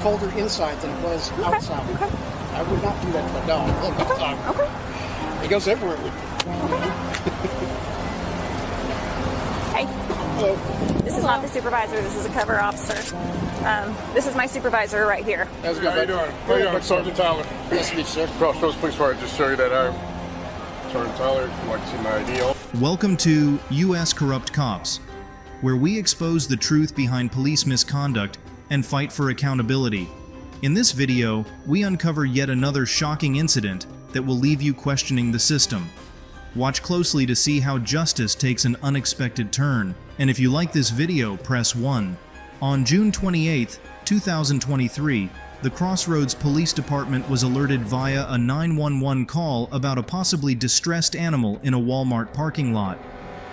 colder inside than it was outside. Okay. I would not do that to a dog. Look, Okay. It goes everywhere with me. Hey, Hello. this is not the supervisor. This is a cover officer. This is my supervisor right here. How's it How you going, doing? How you doing, Sergeant Tyler? Nice to meet you, sir. Crossroads Police Fire, just show you that I'm Sergeant Tyler. If you'd like to see my ID. Welcome to U.S. Corrupt Cops, where we expose the truth behind police misconduct and fight for accountability. In this video, we uncover yet another shocking incident that will leave you questioning the system. Watch closely to see how justice takes an unexpected turn, and if you like this video, press 1. On June 28, 2023, the Crossroads Police Department was alerted via a 911 call about a possibly distressed animal in a Walmart parking lot.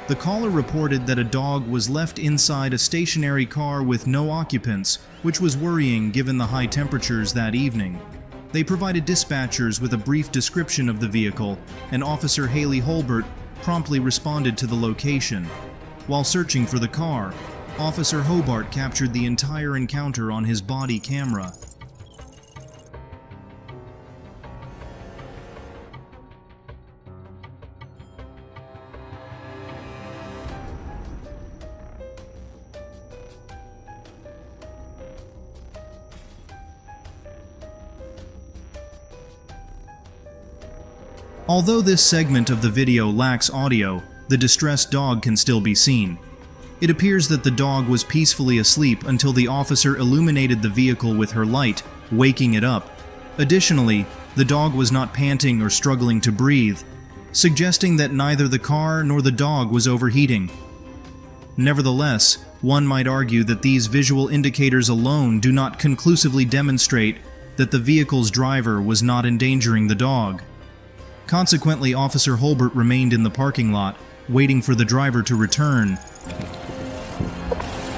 The caller reported that a dog was left inside a stationary car with no occupants, which was worrying given the high temperatures that evening. They provided dispatchers with a brief description of the vehicle, and Officer Haley Holbert promptly responded to the location. While searching for the car, Officer Hobart captured the entire encounter on his body camera. Although this segment of the video lacks audio, the distressed dog can still be seen. It appears that the dog was peacefully asleep until the officer illuminated the vehicle with her light, waking it up. Additionally, the dog was not panting or struggling to breathe, suggesting that neither the car nor the dog was overheating. Nevertheless, one might argue that these visual indicators alone do not conclusively demonstrate that the vehicle's driver was not endangering the dog. Consequently, Officer Holbert remained in the parking lot, waiting for the driver to return.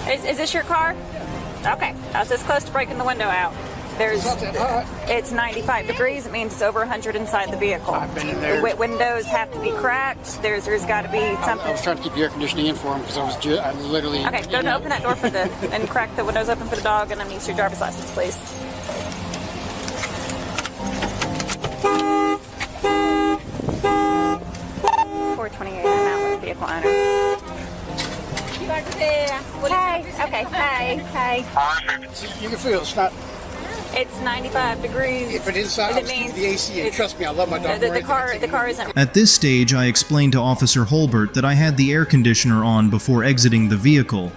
Is this your car? Okay. I was this close to breaking the window out. It's 95 degrees. It means it's over 100 inside the vehicle. I've been in there. The windows have to be cracked. There's got to be something. I was trying to keep the air conditioning in for him because I literally... Okay, go and open that door for the and crack the windows open for the dog, and I'm going to use your driver's license, please. I'm out with the vehicle owner. Hi. Okay. Hi. You can feel it's not... It's 95 degrees. If it's inside, it means the AC, and trust me, I love my dog. The car isn't. At this stage, I explained to Officer Holbert that I had the air conditioner on before exiting the vehicle,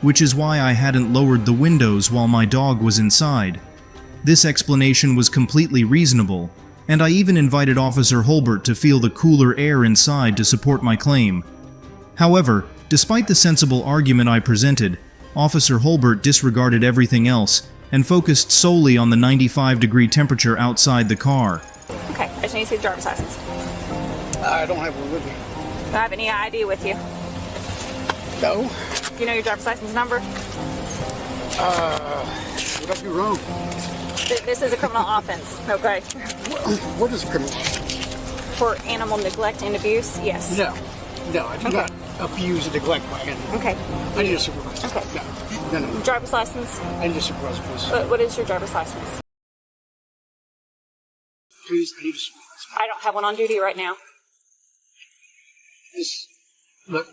which is why I hadn't lowered the windows while my dog was inside. This explanation was completely reasonable, and I even invited Officer Holbert to feel the cooler air inside to support my claim. However, despite the sensible argument I presented, Officer Holbert disregarded everything else and focused solely on the 95-degree temperature outside the car. Okay, I just need to see the driver's license. I don't have one with me. Do I have any ID with you? No. Do you know your driver's license number? What I do wrong? This is a criminal offense, okay? What is criminal? For animal neglect and abuse, yes. No, I do not abuse and neglect my animal. Okay. I need a supervisor. Okay. No. Driver's license? I need a supervisor, please. What is your driver's license? Please, I need a supervisor. I don't have one on duty right now. Look,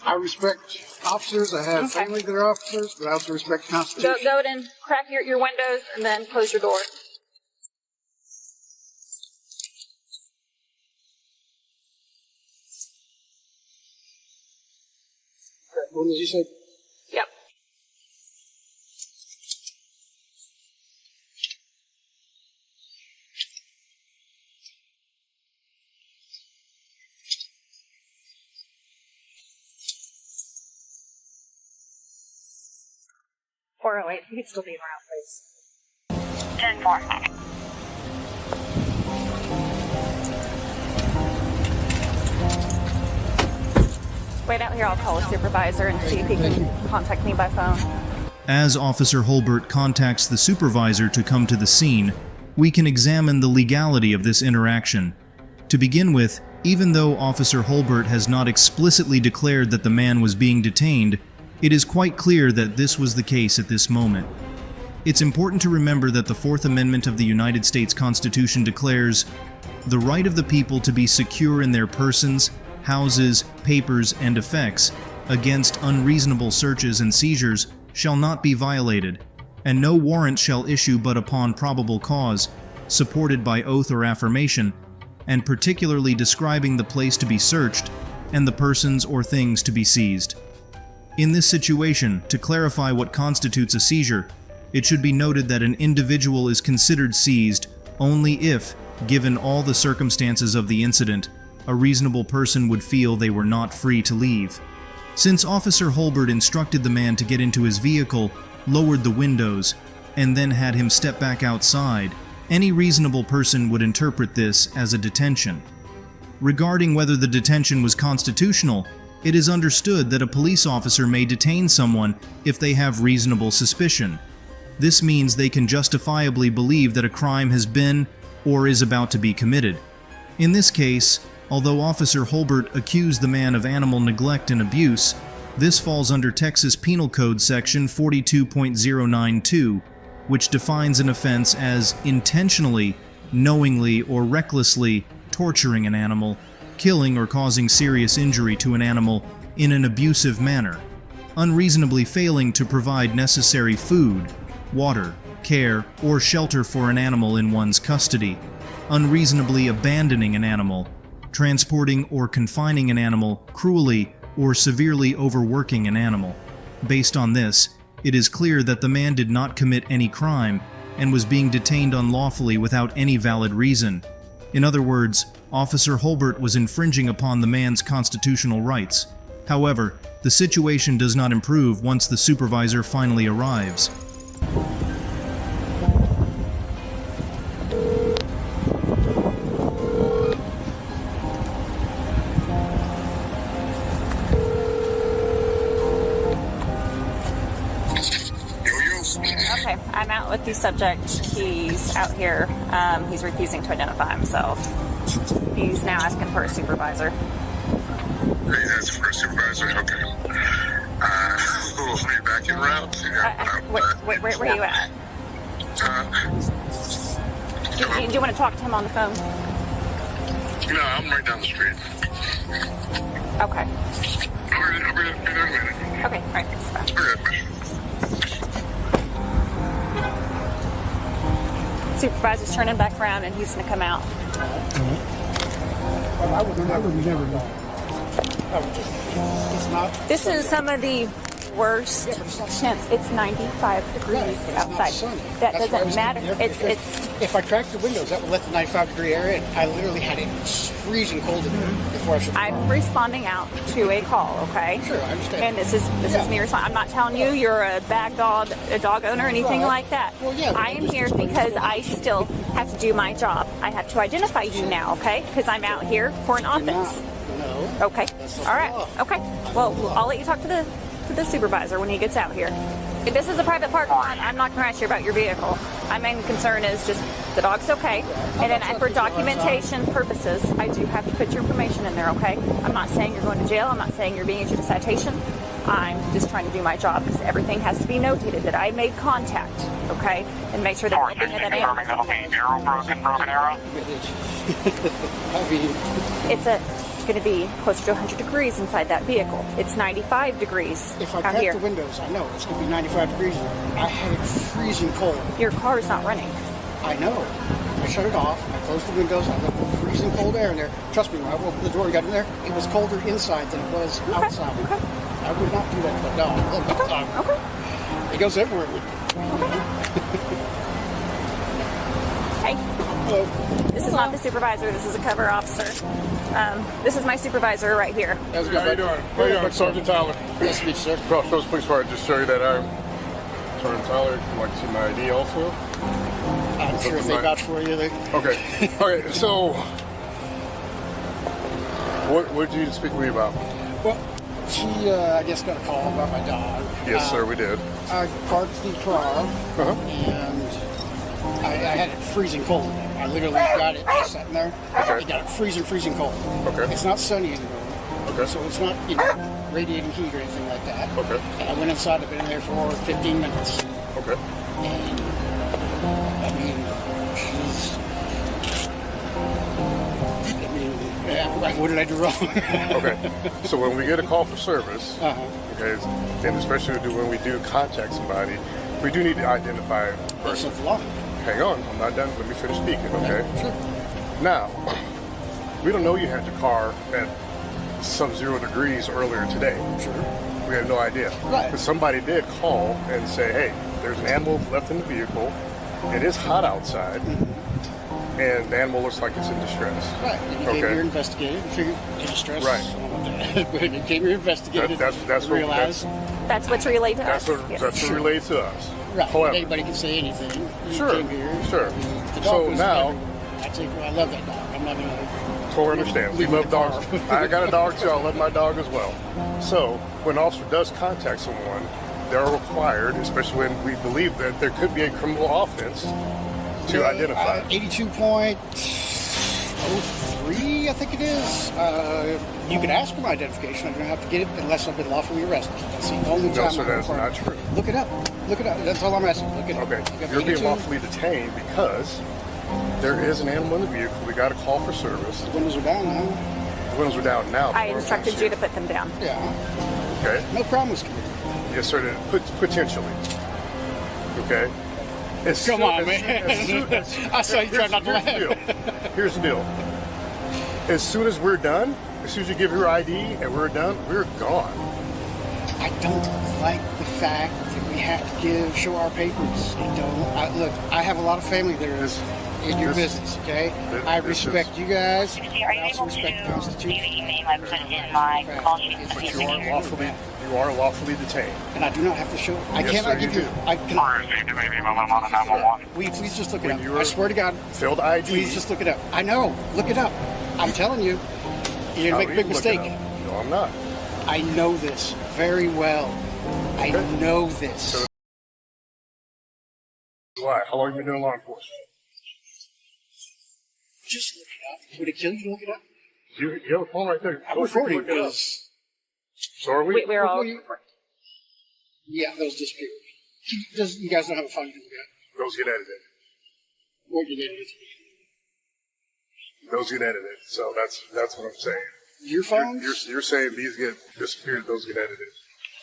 I respect officers. I have family that are officers, but I also respect the Constitution. Go and crack your windows and then close your door. What did you say? Yep. Oh wait, you can still be around, please. 10-4. Wait out here, I'll call a supervisor and see if he can contact me by phone. As Officer Holbert contacts the supervisor to come to the scene, we can examine the legality of this interaction. To begin with, even though Officer Holbert has not explicitly declared that the man was being detained, it is quite clear that this was the case at this moment. It's important to remember that the Fourth Amendment of the United States Constitution declares the right of the people to be secure in their persons, houses, papers, and effects against unreasonable searches and seizures shall not be violated, and no warrant shall issue but upon probable cause, supported by oath or affirmation, and particularly describing the place to be searched and the persons or things to be seized. In this situation, to clarify what constitutes a seizure, it should be noted that an individual is considered seized only if, given all the circumstances of the incident, a reasonable person would feel they were not free to leave. Since Officer Holbert instructed the man to get into his vehicle, lowered the windows, and then had him step back outside, any reasonable person would interpret this as a detention. Regarding whether the detention was constitutional, it is understood that a police officer may detain someone if they have reasonable suspicion. This means they can justifiably believe that a crime has been or is about to be committed. In this case, although Officer Holbert accused the man of animal neglect and abuse, this falls under Texas Penal Code Section 42.092, which defines an offense as intentionally, knowingly, or recklessly torturing an animal, killing or causing serious injury to an animal in an abusive manner, unreasonably failing to provide necessary food, water, care, or shelter for an animal in one's custody, unreasonably abandoning an animal, transporting or confining an animal, cruelly or severely overworking an animal. Based on this, it is clear that the man did not commit any crime and was being detained unlawfully without any valid reason. In other words, Officer Holbert was infringing upon the man's constitutional rights. However, the situation does not improve once the supervisor finally arrives. Okay, I'm out with the subject. He's out here. He's refusing to identify himself. He's now asking for a supervisor. He's asking for a supervisor? Okay. We'll be back in route. Where are you at? Do you want to talk to him on the phone? No, I'm right down the street. Okay. I'll be there in a minute. Okay, all right, that's fine. Okay. Supervisor's turning back around and he's going to come out. I would never know. It's not. This is some of the worst temps. It's 95 degrees outside. That doesn't matter. It's If I cracked the windows, that would let the 95-degree air in. I literally had it freezing cold in there before I should. I'm responding out to a call, okay? Sure, I understand. And this is me responding. I'm not telling you you're a bad dog, a dog owner, or anything like that. Well, yeah. I am here because I still have to do my job. I have to identify you now, okay? Because I'm out here for an offense. No. Okay. All right. Okay. Well, I'll let you talk to the supervisor when he gets out here. If this is a private parking lot, I'm not going to ask you about your vehicle. My main concern is just the dog's okay. And then for documentation purposes, I do have to put your information in there, okay? I'm not saying you're going to jail. I'm not saying you're being issued a citation. I'm just trying to do my job because everything has to be notated that I made contact, okay? And make sure that everything in that animal is okay. Broken arrow. I mean, It's going to be closer to 100 degrees inside that vehicle. It's 95 degrees if I out crack here. the windows, I know it's going to be 95 degrees. I had it freezing cold. Your car is not running. I know. I shut it off. I closed the windows. I let the freezing cold air in there. Trust me, when I opened the door and got in there, it was colder inside than it was outside. Okay. I would not do that to a dog. I love my dog. Okay. He goes everywhere with me. Hey, Hello. this is not the supervisor. This is a cover officer. This is my supervisor right here. How's it going? How you doing? How you doing? Sergeant Tyler. Nice to meet you, sir. Crossroads Police Fire. Just show you that I'm Sergeant Tyler. Would you like to see my ID also? I'm sure if they vouch for you, they... Okay. Okay. So, what did you speak with me about? Well, she, I guess, got a call about my dog. Yes, sir. We did. I parked the car, Uh-huh. and I had it freezing cold in there. I literally got it just sitting there. Okay. I got it freezing cold. Okay. It's not sunny anymore. Okay. So it's not, radiating heat or anything like that. Okay. And I went inside. I've been in there for 15 minutes. Okay. And I mean, she's. I mean, what did I do wrong? Okay. So when we get a call for service, okay, and especially when we do contact somebody, we do need to identify a That's person. the law. Hang on, I'm not done. Let me finish speaking, okay? Sure. Now, we don't know you had your car at sub-0 degrees earlier today. Sure. We have no idea. Right. But somebody did call and say, hey, there's an animal left in the vehicle. It is hot outside. And the animal looks like it's in distress. Right. And you came here investigated and figured in distress. Right. When you came here investigated, That's you realized. That's what's relayed to us. That's what relates to us. Right. However, Anybody can say anything. You Sure, came here. sure. I mean, the dog So was now- everywhere. I love that dog. I'm not going to. totally understand. We Leave love the car. dogs. I got a dog too. I love my dog as well. So when an officer does contact someone, they're required, especially when we believe that there could be a criminal offense, to identify. 82.03, I think it is. You can ask for my identification. I don't have to get it unless I've been lawfully arrested. That's the only time. No, sir, I'm that is required. not true. Look it up. Look it up. That's all I'm asking. Look it up. Okay, You got you're being 82. lawfully detained because there is an animal in the vehicle. We got a call for service. The windows are down now. The windows are down now. I instructed you to put them down. Yeah. Okay. No problem was committed. Yes, sir. Potentially. Okay. Come on, man. I saw you try not to laugh. Here's the deal. As soon as we're done, as soon as you give your ID and we're done, we're gone. I don't like the fact that we have to show our papers. Look, I have a lot of family there in your business, okay? I respect you guys. Are I you also able respect the to Constitution. see the name I put in my call sheet? But you are lawfully detained. And I do not have to show. I Yes, cannot sir, give you you. do. I can. Will you please just look it When up? you were I swear to God, Failed ID. please just look it up. I know. Look it up. I'm telling you, you're How gonna make a do big you look it mistake. up? No, I'm not. I know this very well. I Okay. know this. Why? How long have you been doing law enforcement? Just look it up. Would it kill you to look it up? You have a phone right there. I'm Go recording look it up. because. So are we. We're all. Yeah, those disappeared. You guys don't have a phone you can look at. Those get edited. What you did is Those get edited. So that's what I'm saying. your phones. You're saying these get disappeared, those get edited.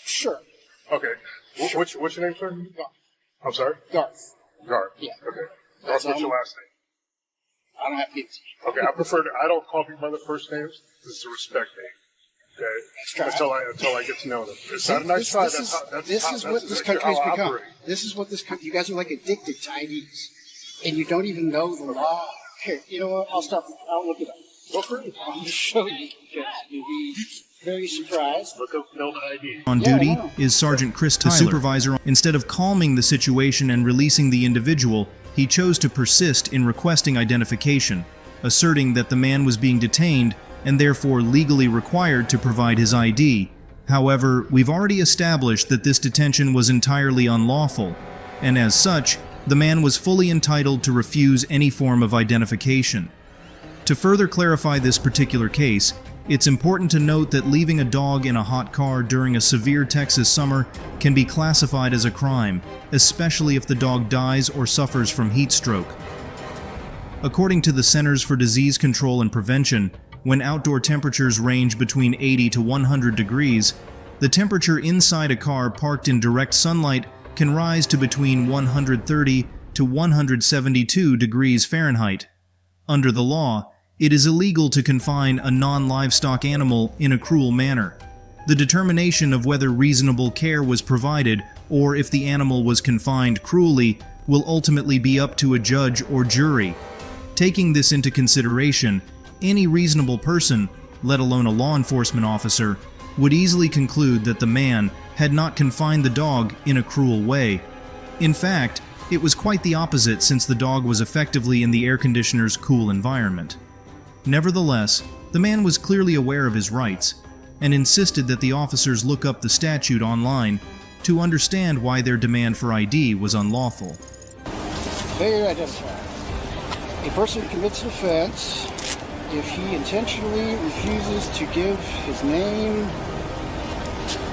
Sure. Okay. What's your name, sir? I'm sorry? Garth. Garth. Yeah. Okay. That's Garth, what's your last name? I don't have pizza. Okay, I don't call people by their first names. This is a respect name. Okay? try. Until I get to know them. It's not a nice try. This is what this country has become. This is what this country. You guys are like addicted to IDs, and you don't even know the law. Here, you know what? I'll stop. I'll look it up. Go for it. I'll just show you because you'll be very surprised. Look up Failed ID. On Yeah, duty wow. is Sergeant Chris Tyler. The supervisor, instead of calming the situation and releasing the individual, he chose to persist in requesting identification, asserting that the man was being detained and therefore legally required to provide his ID. However, we've already established that this detention was entirely unlawful, and as such, the man was fully entitled to refuse any form of identification. To further clarify this particular case, it's important to note that leaving a dog in a hot car during a severe Texas summer can be classified as a crime, especially if the dog dies or suffers from heat stroke. According to the Centers for Disease Control and Prevention, when outdoor temperatures range between 80 to 100 degrees, the temperature inside a car parked in direct sunlight can rise to between 130 to 172 degrees Fahrenheit. Under the law, it is illegal to confine a non-livestock animal in a cruel manner. The determination of whether reasonable care was provided or if the animal was confined cruelly will ultimately be up to a judge or jury. Taking this into consideration, any reasonable person, let alone a law enforcement officer, would easily conclude that the man had not confined the dog in a cruel way. In fact, it was quite the opposite since the dog was effectively in the air conditioner's cool environment. Nevertheless, the man was clearly aware of his rights and insisted that the officers look up the statute online to understand why their demand for ID was unlawful. Failure to identify. A person commits an offense if he intentionally refuses to give his name,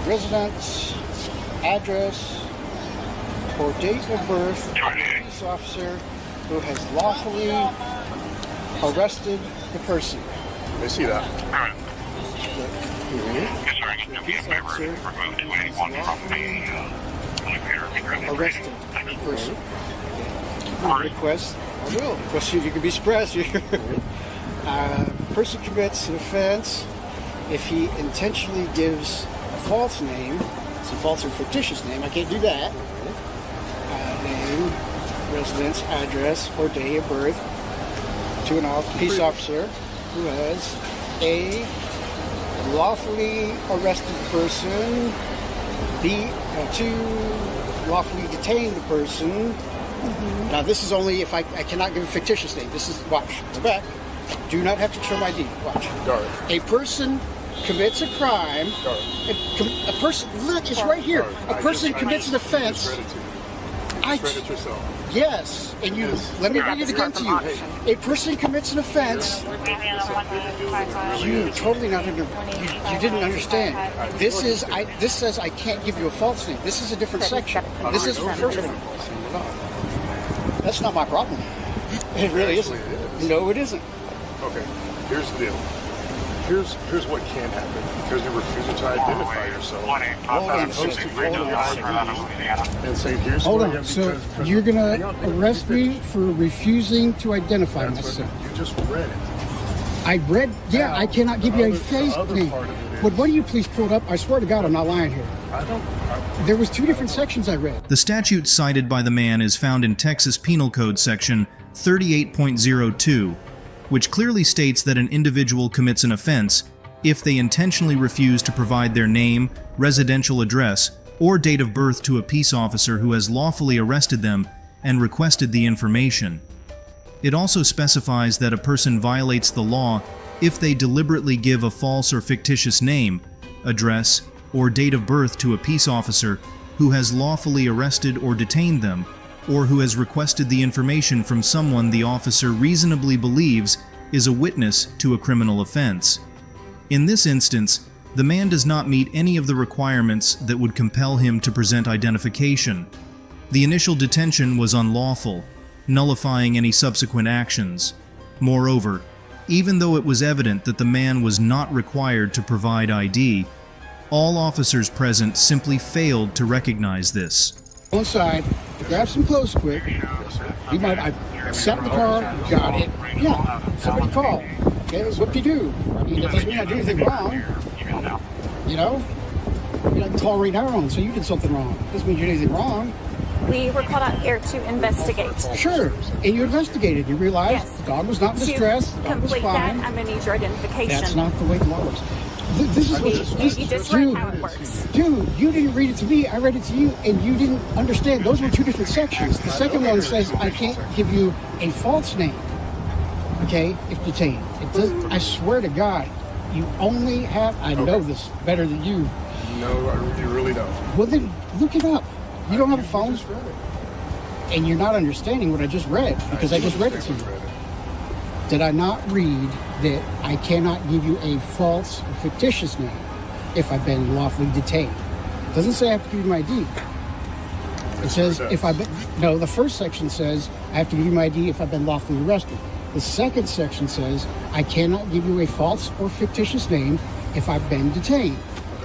residence, address, or date of birth of a police officer who has lawfully arrested the person. I see that. Police officer arrested the person. Request, I will. Request you can be expressed here. Person commits an offense if he intentionally gives a false name. It's a false or fictitious name. I can't do that. Name, residence, address, or day of birth to an peace officer who has A, lawfully arrested the person, B, 2, lawfully detained the person. Now this is only if I cannot give a fictitious name. This is, watch, go back. Do not have to show my ID. Watch. A person commits a crime. A person, look, it's right here. A person commits an offense. Read it yourself. Yes, and you let me read it again to you. A person commits an offense. You totally not under. You didn't understand. This says I can't give you a false name. This is a different section. This is the first one. That's not my problem. It really isn't. No, it isn't. Okay, here's the deal. Here's what can happen because you're refusing to identify yourself. Hold on, Supposed to bring your ID and say, here's Hold who I on. am So because- you're gonna Hang on, let arrest me finish. for refusing to identify That's myself? what you just read it. I read. Yeah, Now, I cannot give you a the face other name. part of it is- But why don't you please pull it up? I swear to God, I'm not lying here. There was 2 different sections I read. The statute cited by the man is found in Texas Penal Code section 38.02, which clearly states that an individual commits an offense if they intentionally refuse to provide their name, residential address, or date of birth to a peace officer who has lawfully arrested them and requested the information. It also specifies that a person violates the law if they deliberately give a false or fictitious name, address, or date of birth to a peace officer who has lawfully arrested or detained them, or who has requested the information from someone the officer reasonably believes is a witness to a criminal offense. In this instance, the man does not meet any of the requirements that would compel him to present identification. The initial detention was unlawful, nullifying any subsequent actions. Moreover, even though it was evident that the man was not required to provide ID, all officers present simply failed to recognize this. Go inside, grab some clothes quick. You might. I sat in the car, got it. Yeah, somebody called. Okay, whoop-de-doo. I mean, that doesn't mean I did anything wrong. You know? I mean, I can call right now on, so you did something wrong. Doesn't mean you did anything wrong. We were called out here to investigate. Sure, and you investigated. You realized Yes. the dog was not in To distress. The dog was complete that, fine. I'm going to need your identification. That's not the way the law works. This is what You just read how it works. Dude, you didn't read it to me. I read it to you, and you didn't understand. Those were 2 different sections. The second one says I can't give you a false name. Okay, if detained. It does. I swear to God, you only have. I know this better than you. No, you really don't. Well, then look it up. You don't have a You phone, just read it. and you're not understanding what I just read because I just read it to you. Did I not read that I cannot give you a false or fictitious name if I've been lawfully detained? It doesn't say I have to give you my ID. It says if I've been, no, the first section says I have to give you my ID if I've been lawfully arrested. The second section says I cannot give you a false or fictitious name if I've been detained.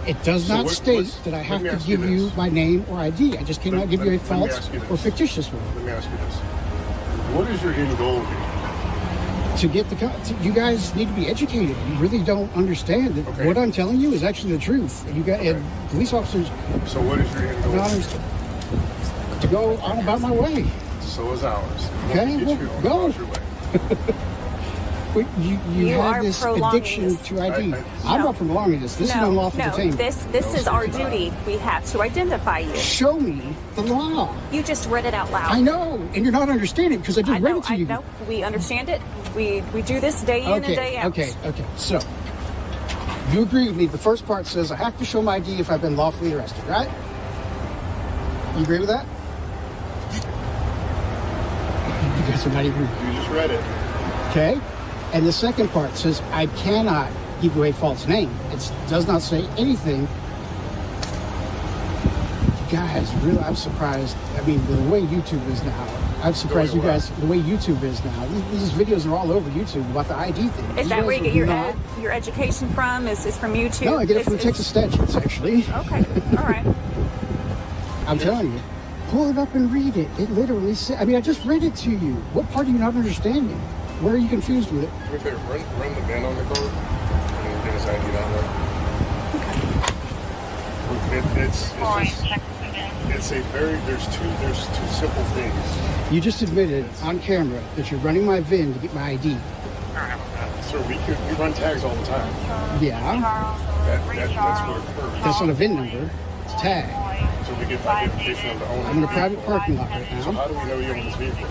It does So not state that I let have me to ask you give you this. my name or ID. I just cannot give you a Let me false ask you this. or fictitious one. Let me ask you this. What is your end goal here? To get you guys need to be educated. You really don't understand that Okay. what I'm telling you is actually the truth. And you got and police officers So what is your end do goal? not understand. To go on about my way. So is ours. We Okay, won't well, get you go. on your way. But you You have are this prolonging addiction this. to ID. I- I'm No. not prolonging this. This is No, unlawful no, detainment. this is our duty. We have to identify you. Show me the law. You just read it out loud. I know, and you're not understanding because I just read it to you. I know. We understand it. We do this day in and day out. Okay. So, you agree with me. The first part says I have to show my ID if I've been lawfully arrested, right? You agree with that? You guys are not even. You just read it. Okay. And the second part says I cannot give you a false name. It does not say anything guys, really, I'm surprised. I mean, the way YouTube is now, I'm surprised you guys, the way YouTube is now. These videos are all over YouTube about the ID thing. Is that where you get your education from? Is from YouTube? No, I get it from the Texas statutes, actually. Okay, all right. I'm telling you. Pull it up and read it. It literally says, I mean, I just read it to you. What part are you not understanding? Where are you confused with it? We better run the VIN on the code and then get his ID that way. It's a very, there's two simple things. You just admitted on camera that you're running my VIN to get my ID. Sir, we run tags all the time. Yeah, That's what occurs. that's not a VIN number. It's a tag. So we get identification of the owner. I'm in a private parking lot right So now. how do we know you own this vehicle?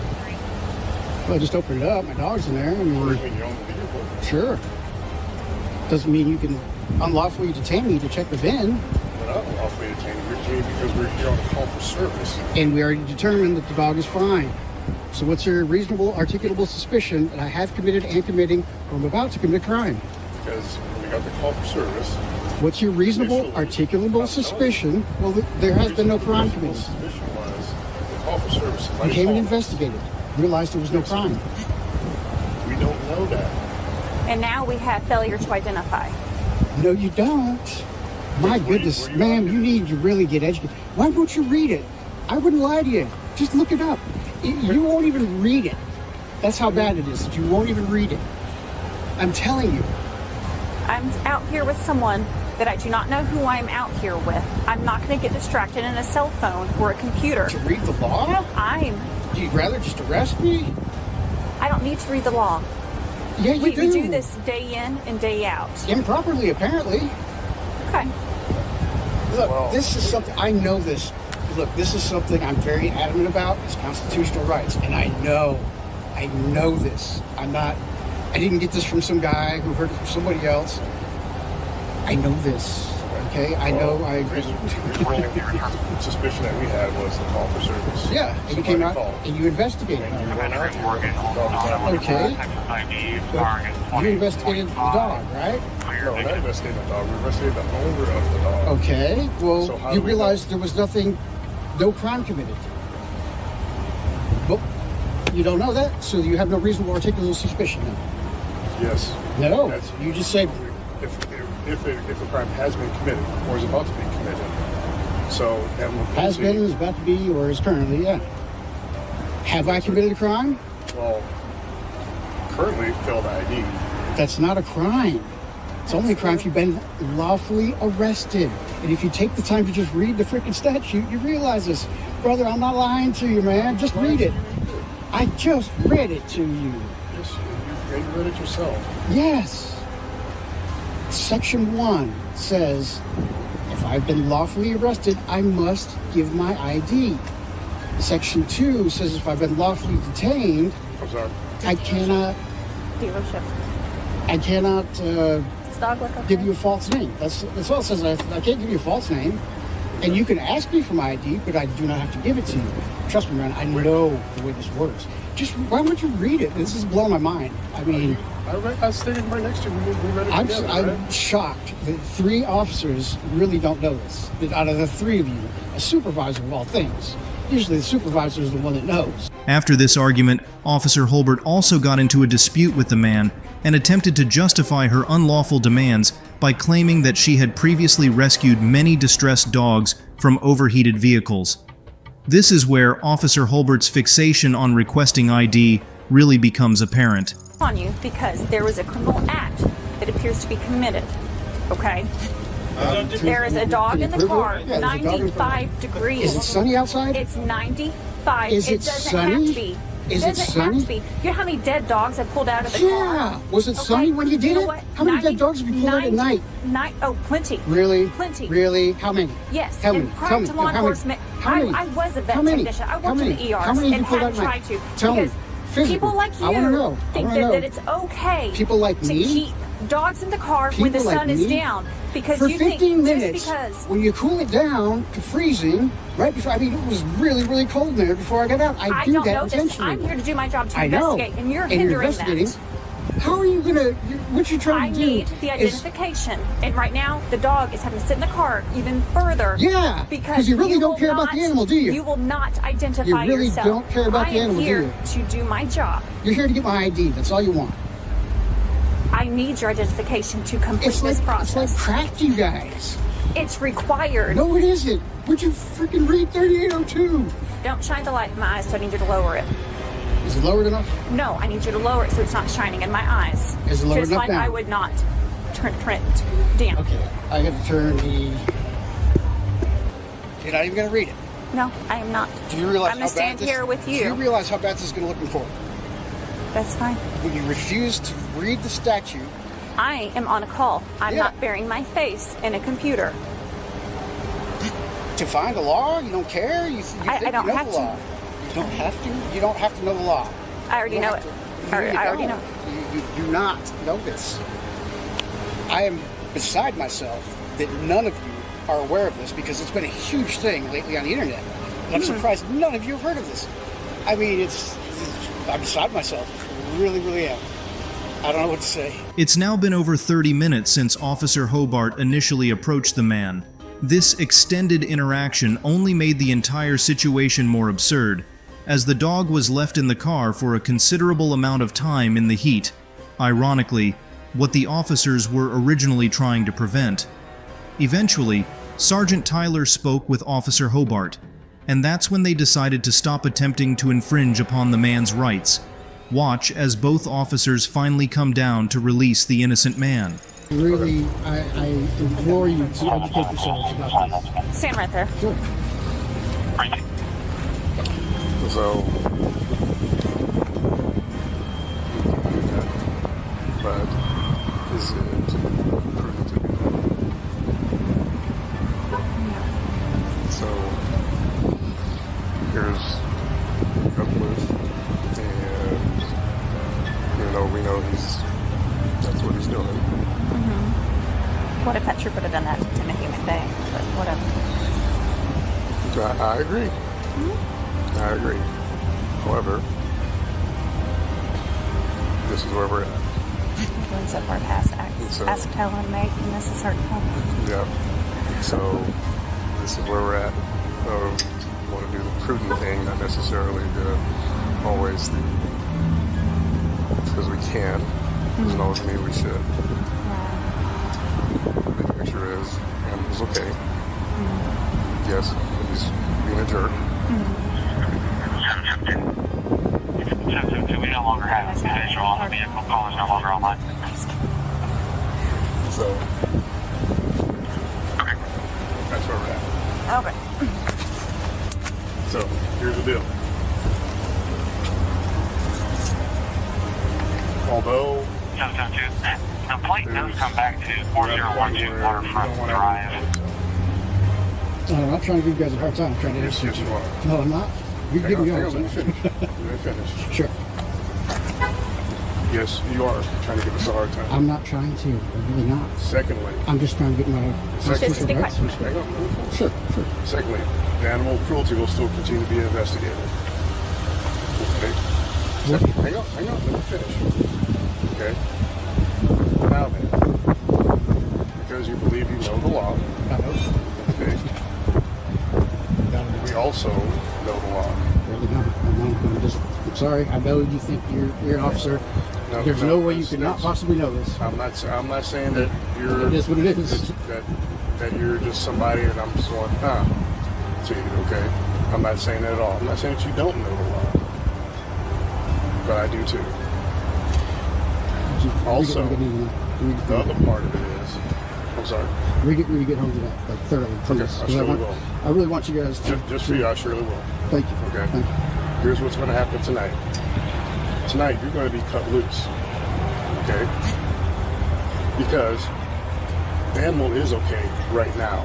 Well, I just opened it up. My dog's in there. I Or mean, when you own the vehicle? sure. Doesn't mean you can unlawfully detain me to check the VIN. We're not lawfully detained. We're detained because we're here on a call for service. And we already determined that the dog is fine. So what's your reasonable, articulable suspicion that I have committed and committing or I'm about to commit a crime? Because when we got the call for service, What's your reasonable, articulable suspicion? Well, there has been no crime the committed. suspicion was the call for service. You Somebody came and called. investigated, realized there was no crime. We don't know that. And now we have failure to identify. No, you don't. My goodness, ma'am, you need to really get educated. Why won't you read it? I wouldn't lie to you. Just look it up. You won't even read it. That's how bad it is, that you won't even read it. I'm telling you. I'm out here with someone that I do not know who I'm out here with. I'm not going to get distracted in a cell phone or a computer. To read the law? Do You'd rather just arrest me? I don't need to read the law. Yeah, you We do. do this day in and day out. Improperly, apparently. Okay. Look, this is something, I know this. Look, this is something I'm very adamant about, is constitutional rights. And I know this. I didn't get this from some guy who heard it from somebody else. I know this, okay? The reasonable suspicion that we had was the call for service. Yeah, and you came out called. and you investigated. And you went out there. Okay. But you investigated the dog, right? No, not investigating the dog. We investigated the owner of the dog. Okay. Well, So how you do we realized there was no crime committed. Well, you don't know that, so you have no reasonable articulable suspicion then. Yes. No, That's- you just said, If a crime has been committed or is about to be committed. So that would has been, is about to be, or is currently, yeah. Have I committed a crime? Well, currently failed ID. That's not a crime. It's only a crime if you've been lawfully arrested. And if you take the time to just read the freaking statute, you realize this. Brother, I'm not lying to you, man. Just read it. I just read it to you. Yes, you read it yourself. Yes. Section 1 says, if I've been lawfully arrested, I must give my ID. Section 2 says if I've been lawfully detained, I'm sorry. I cannot Dealership. Does dog look okay? give you a false name. That's all it says. I can't give you a false name. And you can ask me for my ID, but I do not have to give it to you. Trust me, man, I know the way this works. Just, why would you read it? This is blowing my mind. I mean, I stayed right next to you. We read it together, I'm right? shocked that 3 officers really don't know this. That out of the 3 of you, a supervisor of all things, usually the supervisor is the one that knows. After this argument, Officer Holbert also got into a dispute with the man and attempted to justify her unlawful demands by claiming that she had previously rescued many distressed dogs from overheated vehicles. This is where Officer Holbert's fixation on requesting ID really becomes apparent. On you because there was a criminal act that appears to be committed. Okay? There is a dog in the car, Yeah, there's a dog in the car. 95 degrees. Is it sunny outside? It's 95. Is it doesn't sunny? have to be. Is it doesn't sunny? have to be. You know how many dead dogs I pulled out of the car? Yeah. Was it sunny when you did know it? what? How many dead dogs have you pulled out at night? Oh, plenty. Really? Plenty. Really? How many? Yes. Tell and me. prior Tell me. to law How many? enforcement, How many? I was a vet How many? technician. I How worked in many? the ERs How many and you pulled hadn't out at tried night? to. Tell me. Because Physically. people like you I wanna know. I think wanna know. that it's okay People like to me? keep dogs in the car when the People like sun is me? down. Because For you 15 think minutes, just because when you cool it down to freezing, right before, I mean, it was really, really cold in there before I got out. I do don't that know this. intentionally. I'm here to do my job to I know. investigate, and you're And hindering investigating. that. How are you gonna? What you're I trying to do? need the is- identification. And right now, the dog is having to sit in the car even further. Yeah, Because 'cause you really don't will care about the animal, do you? You will not identify You really yourself. don't care about the animal, do I am you? here to do my job. You're here to get my ID. That's all you want. I need your identification to complete It's like this process. crack to you guys. It's required. No, it isn't. Would you freaking read 3802? Don't shine the light in my eyes, so I need you to lower it. Is it lowered enough? No, I need you to lower it so it's not shining in my eyes. Is it lowered Just enough like now? I would not turn it down. Okay, I got to turn the. You're not even gonna read it. No, I am not. Do you realize I'm how gonna stand bad this? here with Do you you. realize how bad this is gonna look in court? That's fine. When you refuse to read the statute, I am on a call. I'm Yeah. not burying my face in a computer. to find the law, you don't care. You think I don't you know have the to. law. You don't have to. You don't have to know the law. I already You know don't it. have to- I you already don't. know. You do not know this. I am beside myself that none of you are aware of this because it's been a huge thing lately on the internet. And I'm surprised none of you have heard of this. I mean, I'm beside myself. Really, really am. I don't know what to say. It's now been over 30 minutes since Officer Hobart initially approached the man. This extended interaction only made the entire situation more absurd, as the dog was left in the car for a considerable amount of time in the heat. Ironically, what the officers were originally trying to prevent. Eventually, Sergeant Tyler spoke with Officer Hobart, and that's when they decided to stop attempting to infringe upon the man's rights. Watch as both officers finally come down to release the innocent man. Really, I implore you to educate yourselves about this. Stand right there. Sure. So, but is it prudent to do that? So, here's Cutcliffe, and we know that's what he's doing. What if that trooper would have done that to a human being? But whatever. I agree. I agree. However, this is where we're at. Brings up our past acts. So- Ask, tell, and make, and this is hurtful. Yeah. So this is where we're at. We want to do the prudent thing, not necessarily always because we can. Doesn't always mean we should. The picture is, and it's okay. Yes, he's being a jerk. 772, we no longer have a visual on the vehicle. Call is no longer online. So, Okay. that's where we're at. Okay. So, here's the deal. Although 772, the plate does come back to 4012 Waterfront Drive. I'm not trying to give you guys a hard time. I'm trying to yes, educate you you. are. No, I'm not. You Hang give on, me a hang hard on, let me time. finish. Let me finish. Sure. Yes, you are trying to give us a hard time. I'm not trying to. I'm really not. Secondly, I'm just trying to get my Just constitutional be rights. quiet. hang on. Sure, sure. Secondly, the animal cruelty will still continue to be investigated. Okay. Hang on, let me finish. Okay. Now then, because you believe you know the law, okay, we also know the law. Really not. I'm sorry. I know you think you're an officer. No, There's no way you could not that's- possibly know this. I'm not saying that you're. It is what it is. That you're just somebody that I'm just going, to you, okay? I'm not saying that at all. I'm not saying that you don't know the law. But I do too. Also, the other part of it is, I'm sorry, We get home to that like thoroughly, please. Okay, I 'Cause surely will. I really want you guys to. just for you, I surely will. Thank you. Okay. Thank you. Here's what's going to happen tonight. Tonight, you're going to be cut loose. Okay? Because the animal is okay right now.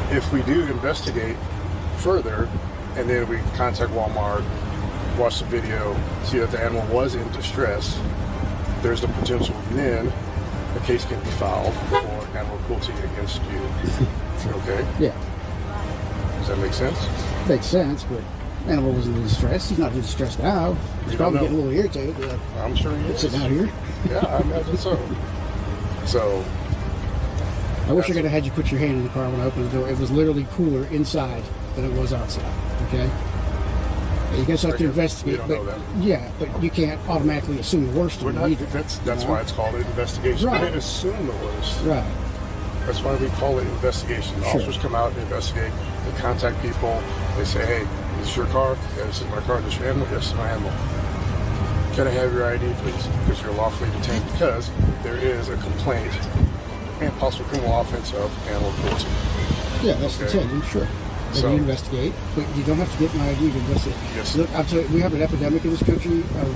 If we do investigate further, and then we contact Walmart, watch the video, see that the animal was in distress, there's the potential then a case can be filed for animal cruelty against you. Okay? Yeah, Does that make sense? makes sense, but Animal wasn't in distress. He's not in distress now. He's We don't probably know. getting a little irritated. But I'm sure he is. sitting out here. Yeah, I imagine so. So, I wish I could have had you put your hand in the car when I opened the door. It was literally cooler inside than it was outside. Okay? You guys have to investigate. We don't know that. Yeah, but you can't automatically assume the worst we're of not, me either. that's why it's called an investigation. Right. We didn't assume the worst. Right. That's why we call it investigation. The Sure. officers come out and investigate. They contact people. They say, hey, is this your car? Yeah, this is my car. Is this your animal? Yes, it's my animal. Can I have your ID, please? Because you're lawfully detained. Because there is a complaint and possible criminal offense of animal cruelty. Yeah, that's the Okay. intention, sure. And So- you investigate, but you don't have to get my ID to investigate. Yes. Look, I'll tell you, we have an epidemic in this country of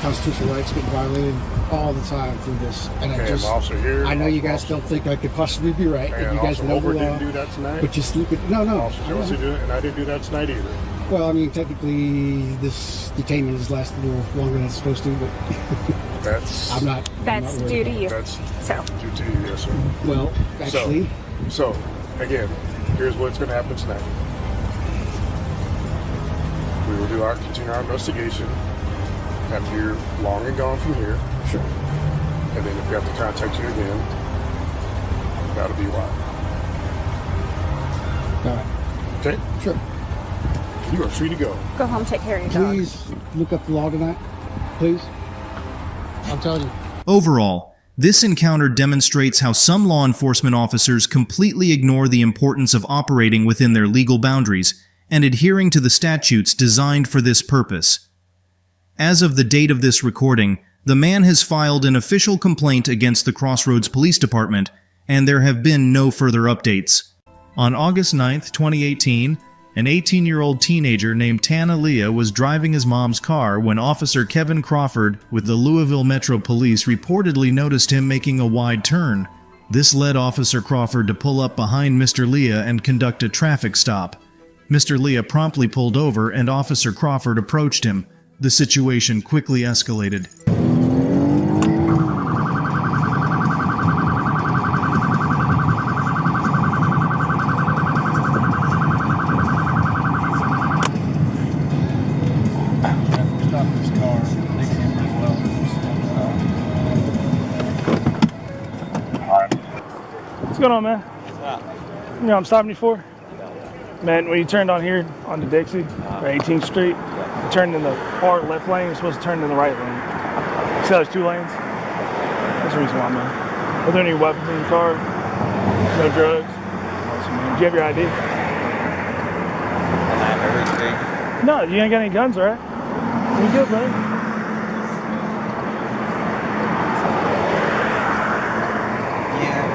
constitutional rights getting violated all the time through this. And Okay, I just, I'm officer here. I know you guys officer- don't think I could possibly be right, and And you guys Officer know the Holbert law. didn't do that tonight. But just look at, no. Officer I know. Josie did it, and I didn't do that tonight either. Well, I mean, technically, this detainment has lasted a little longer than it's supposed to, but That's I'm not. That's I'm not due worried to about you. That's So, due to you, yes, sir. it. Well, actually, So, again, here's what's going to happen tonight. We will continue our investigation after you're long and gone from here. sure. And then if we have to contact you again, that'll be why. All right. Okay? Sure. You are free to go. go home, take care of your dog. Please look up the law tonight. Please. I'm telling you. Overall, this encounter demonstrates how some law enforcement officers completely ignore the importance of operating within their legal boundaries and adhering to the statutes designed for this purpose. As of the date of this recording, the man has filed an official complaint against the Crossroads Police Department, and there have been no further updates. On August 9th, 2018, an 18-year-old teenager named Tana Leah was driving his mom's car when Officer Kevin Crawford with the Louisville Metro Police reportedly noticed him making a wide turn. This led Officer Crawford to pull up behind Mr. Leah and conduct a traffic stop. Mr. Leah promptly pulled over and Officer Crawford approached him. The situation quickly escalated. Stop this car. They came pretty well. What's going on, man? You know what I'm stopping you for? Man, when you turned on here onto Dixie, or 18th Street, you turned in the far left lane, you're supposed to turn in the right lane. See how there's two lanes? That's the reason why, man. Are there any weapons in your car? No drugs? Awesome, man. Do you have your ID? I have everything. No, you ain't got any guns, all right? You good, brother? Yeah.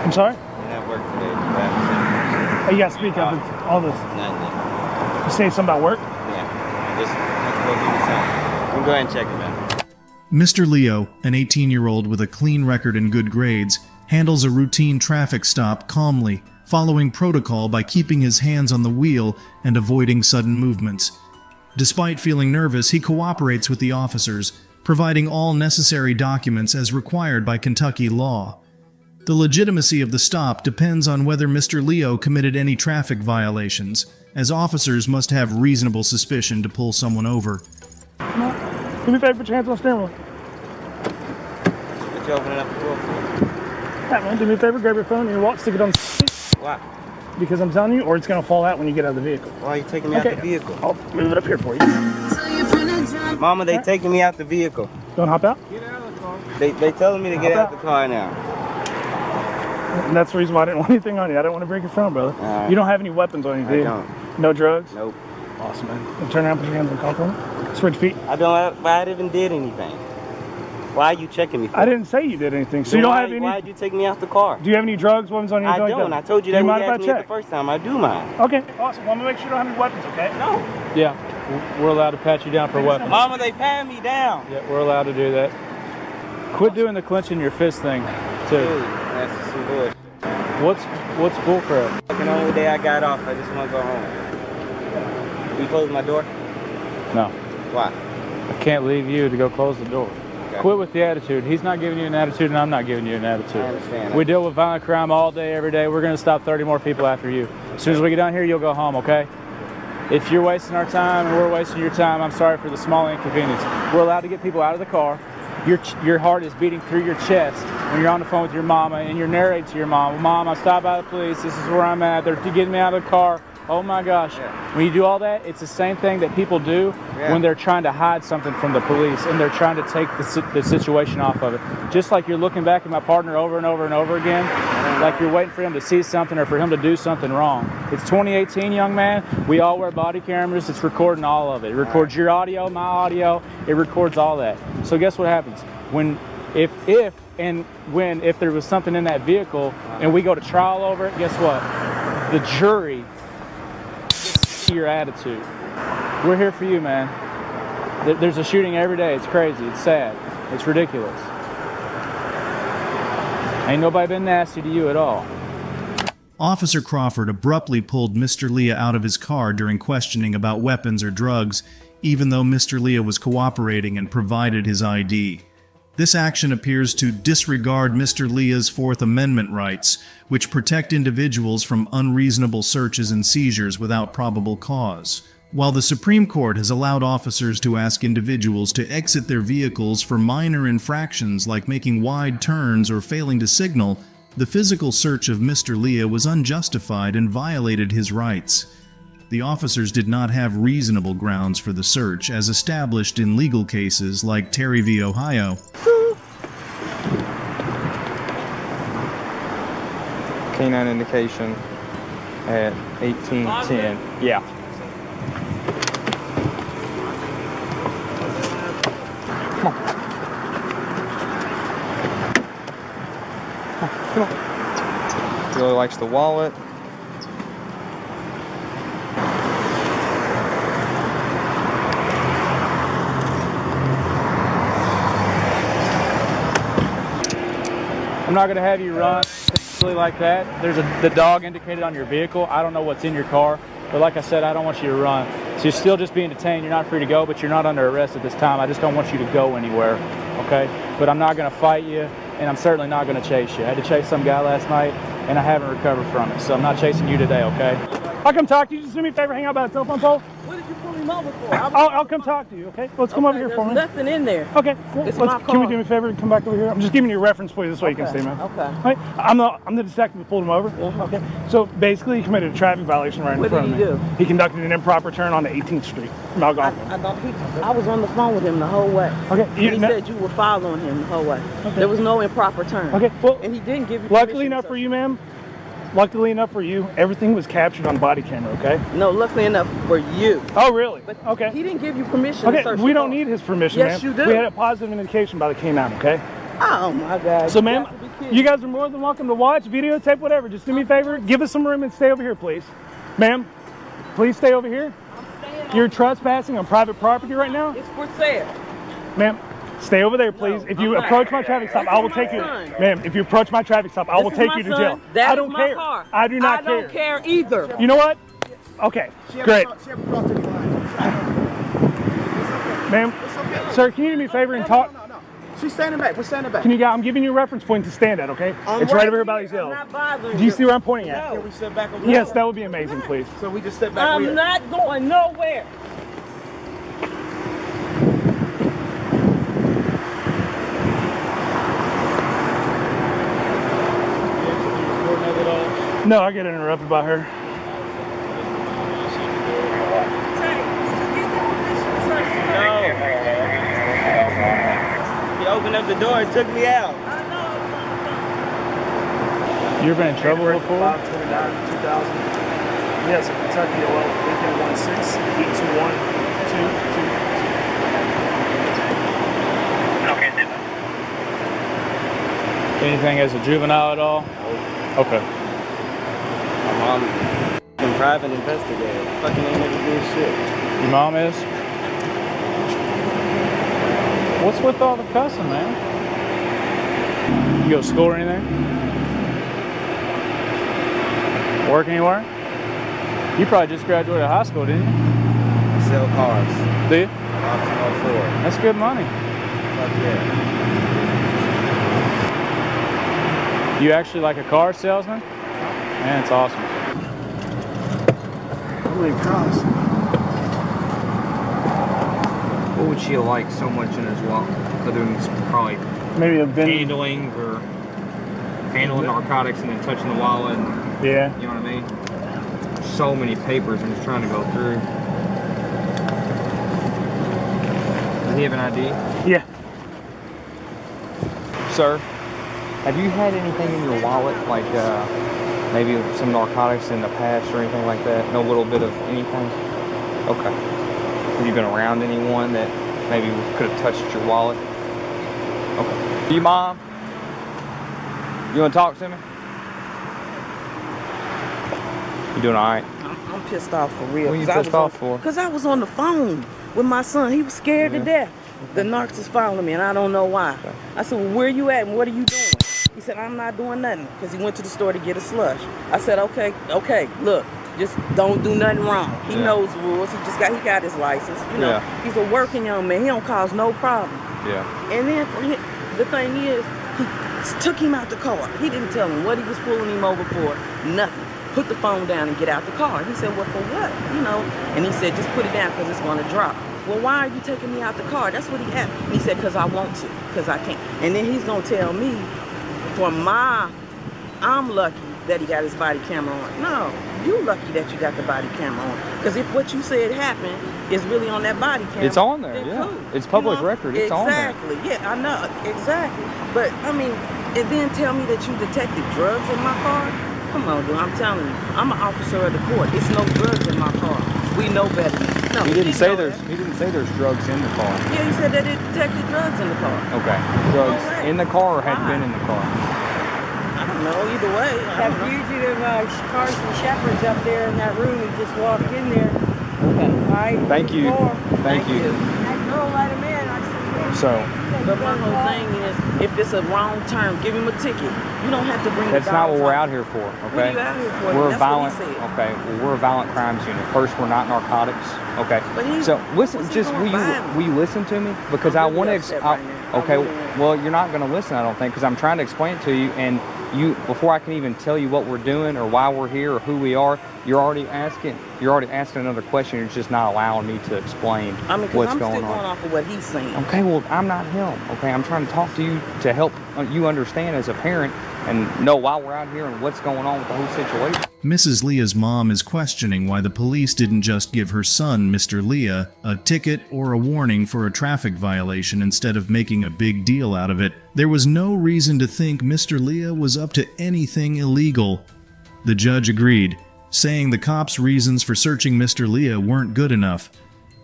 I'm sorry? I'm at work today. But Oh, you gotta speak up. It's all this. nothing. You saying something about work? Yeah. Just have to go do something. You go ahead and check it, man. Mr. Leo, an 18-year-old with a clean record and good grades, handles a routine traffic stop calmly, following protocol by keeping his hands on the wheel and avoiding sudden movements. Despite feeling nervous, he cooperates with the officers, providing all necessary documents as required by Kentucky law. The legitimacy of the stop depends on whether Mr. Leo committed any traffic violations, as officers must have reasonable suspicion to pull someone over. Do me a favor, put your hands on the steering wheel. What you opening up the door for? Yeah, man, do me a favor, grab your phone and your watch, stick it on the seat, Why? because I'm telling you, or it's gonna fall out when you get out of the vehicle. Why are you taking me out the vehicle? I'll move it up here for you. Mama, they taking me out the vehicle. Don't hop out. They telling me to get Hop out the car now. And that's the reason why I didn't want anything on you. I didn't want to break your phone, brother. All right. You don't have any weapons on you, do I you? don't. No drugs? Nope. Awesome, man. Then turn around, put your hands on the car for me. Spread your feet. I don't. Why I even did anything? Why are you checking me for? I didn't say you did anything. So Then you don't why, have any. Why'd you take me out the car? Do you have any drugs, weapons on you? I anything don't. Like I told you that Do you when mind you if asked I me it check? the first time. I do mind. Okay, awesome. Well, I'm gonna make sure you don't have any weapons, okay? No. Yeah, we're allowed to pat you down for weapons. Mama, they patting me down. Yeah, we're allowed to do that. Quit doing the clenching your fist thing, too. Dude, that's some bullshit. What's bullcrap? Fucking only day I got off, I just want to go home. You close my door? No, Why? I can't leave you to go close the door. Quit with the attitude. He's not giving you an attitude, and I'm not giving you an attitude. I understand. We deal with violent crime all day, every day. We're going to stop 30 more people after you. As soon as we get down here, you'll go home, okay? If you're wasting our time and we're wasting your time, I'm sorry for the small inconvenience. We're allowed to get people out of the car. Your heart is beating through your chest when you're on the phone with your mama and you're narrating to your mom, Mom, I stopped by the police. This is where I'm at. They're getting me out of the car. Oh my gosh. Yeah. When you do all that, it's the same thing that people do when they're trying to hide something from the police and they're trying to take the situation off of it. Just like you're looking back at my partner over and over and over again, like you're waiting for him to see something or for him to do something wrong. It's 2018, young man. We all wear body cameras. It's recording all of it. It records your audio, my audio. It records all that. So guess what happens? If there was something in that vehicle and we go to trial over it, guess what? The jury your attitude. We're here for you, man. There's a shooting every day. It's crazy. It's sad. It's ridiculous. Ain't nobody been nasty to you at all. Officer Crawford abruptly pulled Mr. Leah out of his car during questioning about weapons or drugs, even though Mr. Leah was cooperating and provided his ID. This action appears to disregard Mr. Leah's Fourth Amendment rights, which protect individuals from unreasonable searches and seizures without probable cause. While the Supreme Court has allowed officers to ask individuals to exit their vehicles for minor infractions like making wide turns or failing to signal, the physical search of Mr. Leah was unjustified and violated his rights. The officers did not have reasonable grounds for the search, as established in legal cases like Terry v. Ohio. Canine indication at 1810. Yeah. Come on. Really likes the wallet. I'm not going to have you run like that. There's the dog indicated on your vehicle. I don't know what's in your car, but like I said, I don't want you to run. So you're still just being detained. You're not free to go, but you're not under arrest at this time. I just don't want you to go anywhere, okay? But I'm not going to fight you, and I'm certainly not going to chase you. I had to chase some guy last night, and I haven't recovered from it, so I'm not chasing you today, okay? I'll come talk to you. Just do me a favor, hang out by the telephone pole. What did you pull him over for? I'll come talk to you, okay? Let's come over here for me. There's nothing in there. Okay. It's my car. Can we do me a favor and come back over here? I'm just giving you a reference for you. This way you can stay, man. Okay. Right? I'm the detective who pulled him over. Okay. So basically, he committed a traffic violation right in front of me. What did he do? He conducted an improper turn onto 18th Street, Mount I Algonquin. was on the phone with him the whole way. Okay. He said you were following him the whole way. Okay. There was no improper turn. Okay. Well, and he didn't give you luckily enough for you, ma'am. Luckily enough for you, everything was captured on body camera, okay? No, luckily enough for you. Oh, really? But okay. He didn't give you permission okay, to search we the don't car. need his permission, Yes, ma'am. you do. We had a positive indication by the K9, okay? Oh, my God. So, ma'am, you guys are more than welcome to watch, videotape, whatever. Just do me a favor. Give us some room and stay over here, please. Ma'am, please stay over here. You're trespassing on private property right now. It's for sale. Ma'am, stay over there, please. If you approach my traffic stop, I will take you. Ma'am, if you approach my traffic stop, I will take you to jail. I don't care. I do not care. I don't care either. You know what? Okay, great. Ma'am, sir, can you do me a favor and talk? No. She's standing back. We're standing back. Can you? I'm giving you a reference point to stand at, okay? It's right over here by these yellow. I'm not bothering Do you see where I'm pointing at? Can we step back over Yes, that would be amazing, please. So we just step back. I'm not going nowhere. No, I get interrupted by her. No. He opened up the door and took me out. You ever been in trouble before? 5/29/2000. Yes, Kentucky OL 816-821-222. Anything as a juvenile at all? Okay. My mom is a private investigator. Fucking ain't never doing shit. Your mom is? What's with all the cussing, man? You go to school or anything? Work anywhere? You probably just graduated high school, didn't you? I sell cars. Do you? Optional Ford. That's good money. Fuck yeah. You actually like a car salesman? Man, it's awesome. What do they cost? What would she like so much in his wallet? Other than probably Maybe a vending. handling narcotics and then touching the wallet. And, Yeah. you know what I mean? So many papers I'm just trying to go through. Does he have an ID? Yeah. Sir, have you had anything in your wallet, like maybe some narcotics in the past or anything like that? No little bit of anything? Okay. Have you been around anyone that maybe could have touched your wallet? Okay. You, Mom? You want to talk to me? You doing all right? I'm pissed off for real. What are you pissed off for? Because I was on the phone with my son. He was scared to death. The narcs is following me, and I don't know why. Okay. I said, well, where you at, and what are you doing? He said, I'm not doing nothing, because he went to the store to get a slush. I said, okay, look, just don't do nothing wrong. He knows the rules. He got his license. You know, he's a working young man. He don't cause no problem. Yeah. And then the thing is, he took him out the car. He didn't tell him what he was pulling him over for, nothing. Put the phone down and get out the car. He said, well, for what? You know, and he said, just put it down because it's going to drop. Well, why are you taking me out the car? That's what he asked. And he said, because I want to, because I can't. And then he's going to tell me, I'm lucky that he got his body camera on. No, you lucky that you got the body camera on. Because if what you said happened is really on that body camera. It's on there, yeah. Cool. It's public record. It's on there. Exactly. Yeah, I know. Exactly. But, I mean, and then tell me that you detected drugs in my car? Come on, dude. I'm telling you. I'm an officer of the court. It's no drugs in my car. We know better. No, He didn't say there's drugs in the car. Yeah, he said that it detected drugs in the car. Okay. Drugs in the car or had been in the car? I don't know. Either way. Have fugitive Carson Shepard's up there in that room. He just walked in there. Okay. All right. Thank you. Thank you. That girl let him in. I said, So. But my whole thing is, if it's a wrong term, give him a ticket. You don't have to bring. That's not what we're out here for, okay? What are you out here for? We're a That's violent. what he said. Okay, well, we're a violent crimes unit. First, we're not narcotics. Okay. But he's, So listen, what's he just doing violent? will you listen to me? Because I I'm want really to. upset right now. Okay. I'm really- Well, you're not going to listen, I don't think, because I'm trying to explain it to you, and you before I can even tell you what we're doing or why we're here or who we are, you're already asking another question. You're just not allowing me to explain what's I'm going still on. going off of what he's saying. Okay, well, I'm not him. Okay, I'm trying to talk to you to help you understand as a parent and know why we're out here and what's going on with the whole situation. Mrs. Leah's mom is questioning why the police didn't just give her son, Mr. Leah, a ticket or a warning for a traffic violation instead of making a big deal out of it. There was no reason to think Mr. Leah was up to anything illegal. The judge agreed, saying the cops' reasons for searching Mr. Leah weren't good enough.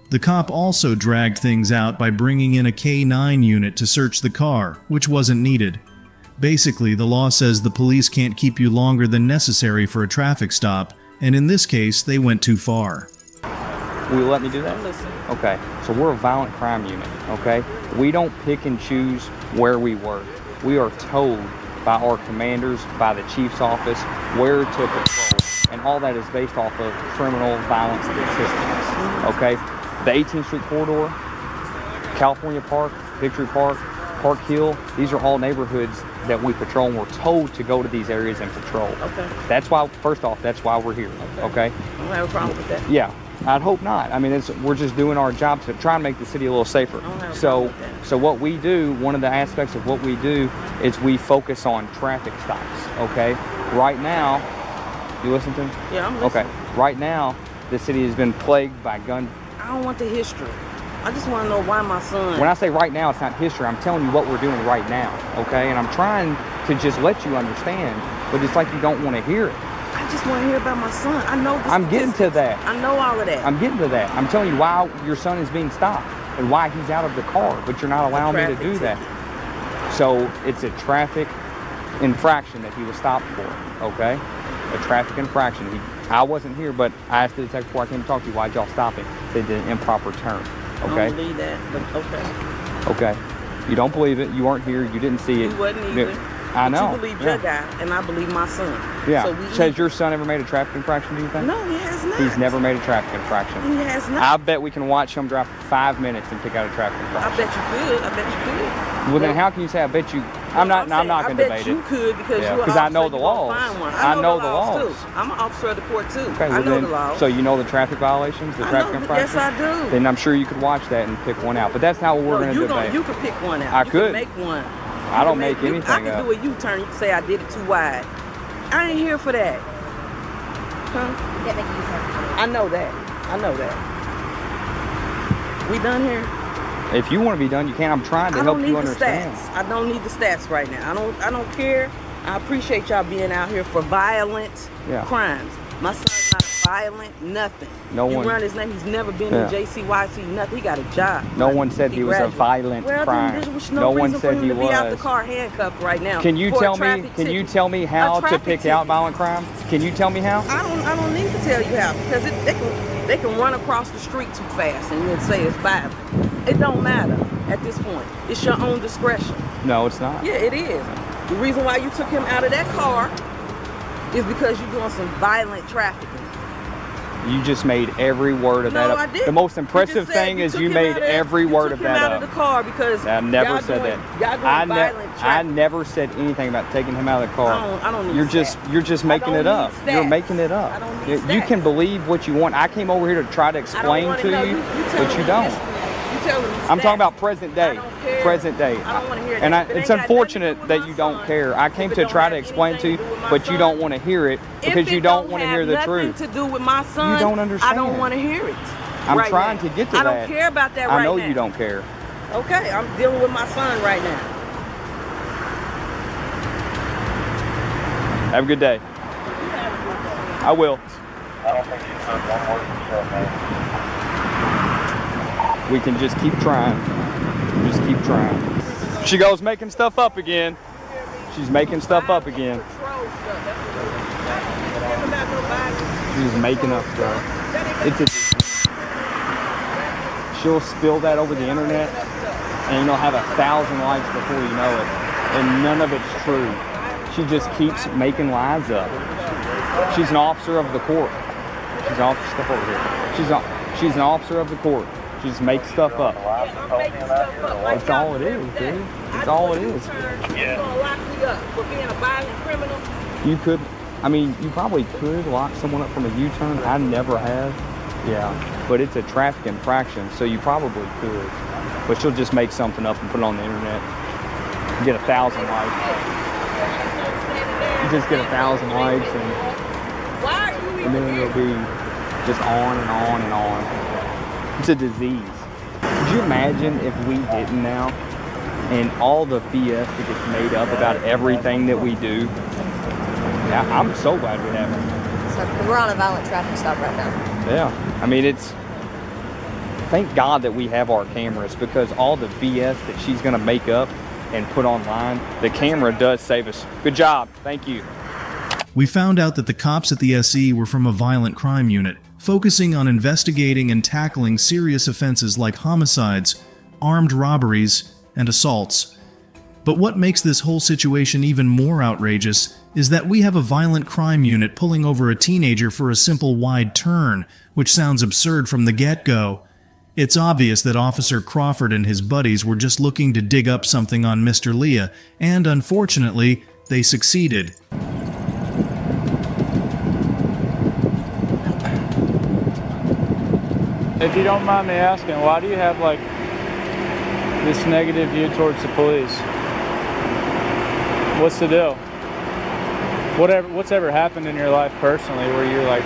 The cop also dragged things out by bringing in a K-9 unit to search the car, which wasn't needed. Basically, the law says the police can't keep you longer than necessary for a traffic stop, and in this case, they went too far. Will you let me do that? Listen. Okay, so we're a violent crime unit, okay? We don't pick and choose where we work. We are told by our commanders, by the chief's office, where to patrol, and all that is based off of criminal violence statistics, okay? The 18th Street Corridor, California Park, Victory Park, Park Hill, these are all neighborhoods that we patrol, and we're told to go to these areas and patrol. Okay. That's why, first off, that's why we're here, okay? I don't have a problem with that. Yeah, I'd hope not. I mean, we're just doing our job to try and make the city a little safer. So what we do, one of the aspects of what we do is we focus on traffic stops, okay? Right now, you listen to me? Yeah, I'm listening. Okay, right now, the city has been plagued by gun. I don't want the history. I just want to know why my son. When I say right now, it's not history. I'm telling you what we're doing right now, okay? And I'm trying to just let you understand, but it's like you don't want to hear it. I just want to hear about my son. I know this. I'm getting to that. I know all of that. I'm getting to that. I'm telling you why your son is being stopped and why he's out of the car, but you're not allowing me to do that. So it's a traffic infraction that he was stopped for, okay? A traffic infraction. I wasn't here, but I asked the detective before I came to talk to you, why'd y'all stop him? They did an improper turn, okay? I don't believe that, but okay. Okay. You don't believe it. You weren't here. You didn't see it. You wasn't either. But know. You believe your guy, and I believe my son. Yeah. So Has your son ever made a traffic infraction, do you think? No, he has not. He's never made a traffic infraction. He has not. I bet we can watch him drive for 5 minutes and pick out a traffic infraction. I bet you could. I bet you could. Well, then how can you say I bet you? I'm not going to debate it. I bet you could because you're an because I know officer, the you laws. gonna find one. I know the laws too. I'm an officer of the court too. Okay, I well know then, the laws. so you know the traffic violations, the traffic infractions? Yes, I do. Then I'm sure you could watch that and pick one out. But that's not what we're going to debate. You could pick one out. I you could make one. I don't make anything I can up. do a U-turn. You can say I did it too wide. I ain't here for that. Huh? You can't make a U-turn. I know that. I know that. We done here? If you want to be done, you can. I'm trying to help you understand. I don't need the stats right now. I don't care. I appreciate y'all being out here for violent crimes. My son's not violent, nothing. You run his name. He's never been in JCYC, nothing. He got a job. No one said he was a violent crime. No one said he to be out the was. car handcuffed right now. Can you tell me? Can you tell me how to pick out violent crime? Can you tell me how? I don't need to tell you how because they can run across the street too fast and then say it's violent. It don't matter at this point. It's your own discretion. No, it's not. Yeah, it is. The reason why you took him out of that car is because you're doing some violent trafficking. You just made every word of that up. I didn't. The most impressive thing is you made every word of that up. You took him out of the car because I never said that. I never said anything about taking him out of the car. I don't need You're just making it up. You're making it up. You can believe what you want. I came over here to try to explain to you, but you don't. I'm talking about present day. Present day. I don't want to hear that. And it's unfortunate that you don't care. I came to try to explain to you, but you don't want to hear it because you don't want to hear the truth. To do with my son, you don't understand. I don't want to hear it. I'm trying to get to that. I don't care about that right now. I know you don't care. Okay, I'm dealing with my son right now. Have a good day. I will. I don't think she's done one more than show, man. We can just keep trying. Just keep trying. She goes making stuff up again. She's making stuff up again. She's making up stuff. She'll spill that over the internet and you'll have 1,000 likes before you know it. And none of it's true. She just keeps making lies up. She's an officer of the court. She's an officer, step over here. She's an officer of the court. She just makes stuff up. That's all it is, dude. That's all it is. You could, I mean, you probably could lock someone up from a U-turn. I never have. Yeah, but it's a traffic infraction, so you probably could. But you'll just make something up and put it on the internet. You get 1,000 likes. You just get 1,000 likes, and then it'll be just on and on and on. It's a disease. Could you imagine if we didn't now, and all the BS that gets made up about everything that we do? Yeah, I'm so glad we haven't. So we're on a violent traffic stop right now. Yeah, I mean, thank God that we have our cameras, because all the BS that she's gonna make up and put online, the camera does save us. Good job, thank you. We found out that the cops at the SE were from a violent crime unit, focusing on investigating and tackling serious offenses like homicides, armed robberies, and assaults. But what makes this whole situation even more outrageous is that we have a violent crime unit pulling over a teenager for a simple wide turn, which sounds absurd from the get-go. It's obvious that Officer Crawford and his buddies were just looking to dig up something on Mr. Leah, and unfortunately, they succeeded. If you don't mind me asking, why do you have like this negative view towards the police? What's the deal? What's ever happened in your life personally where you're like,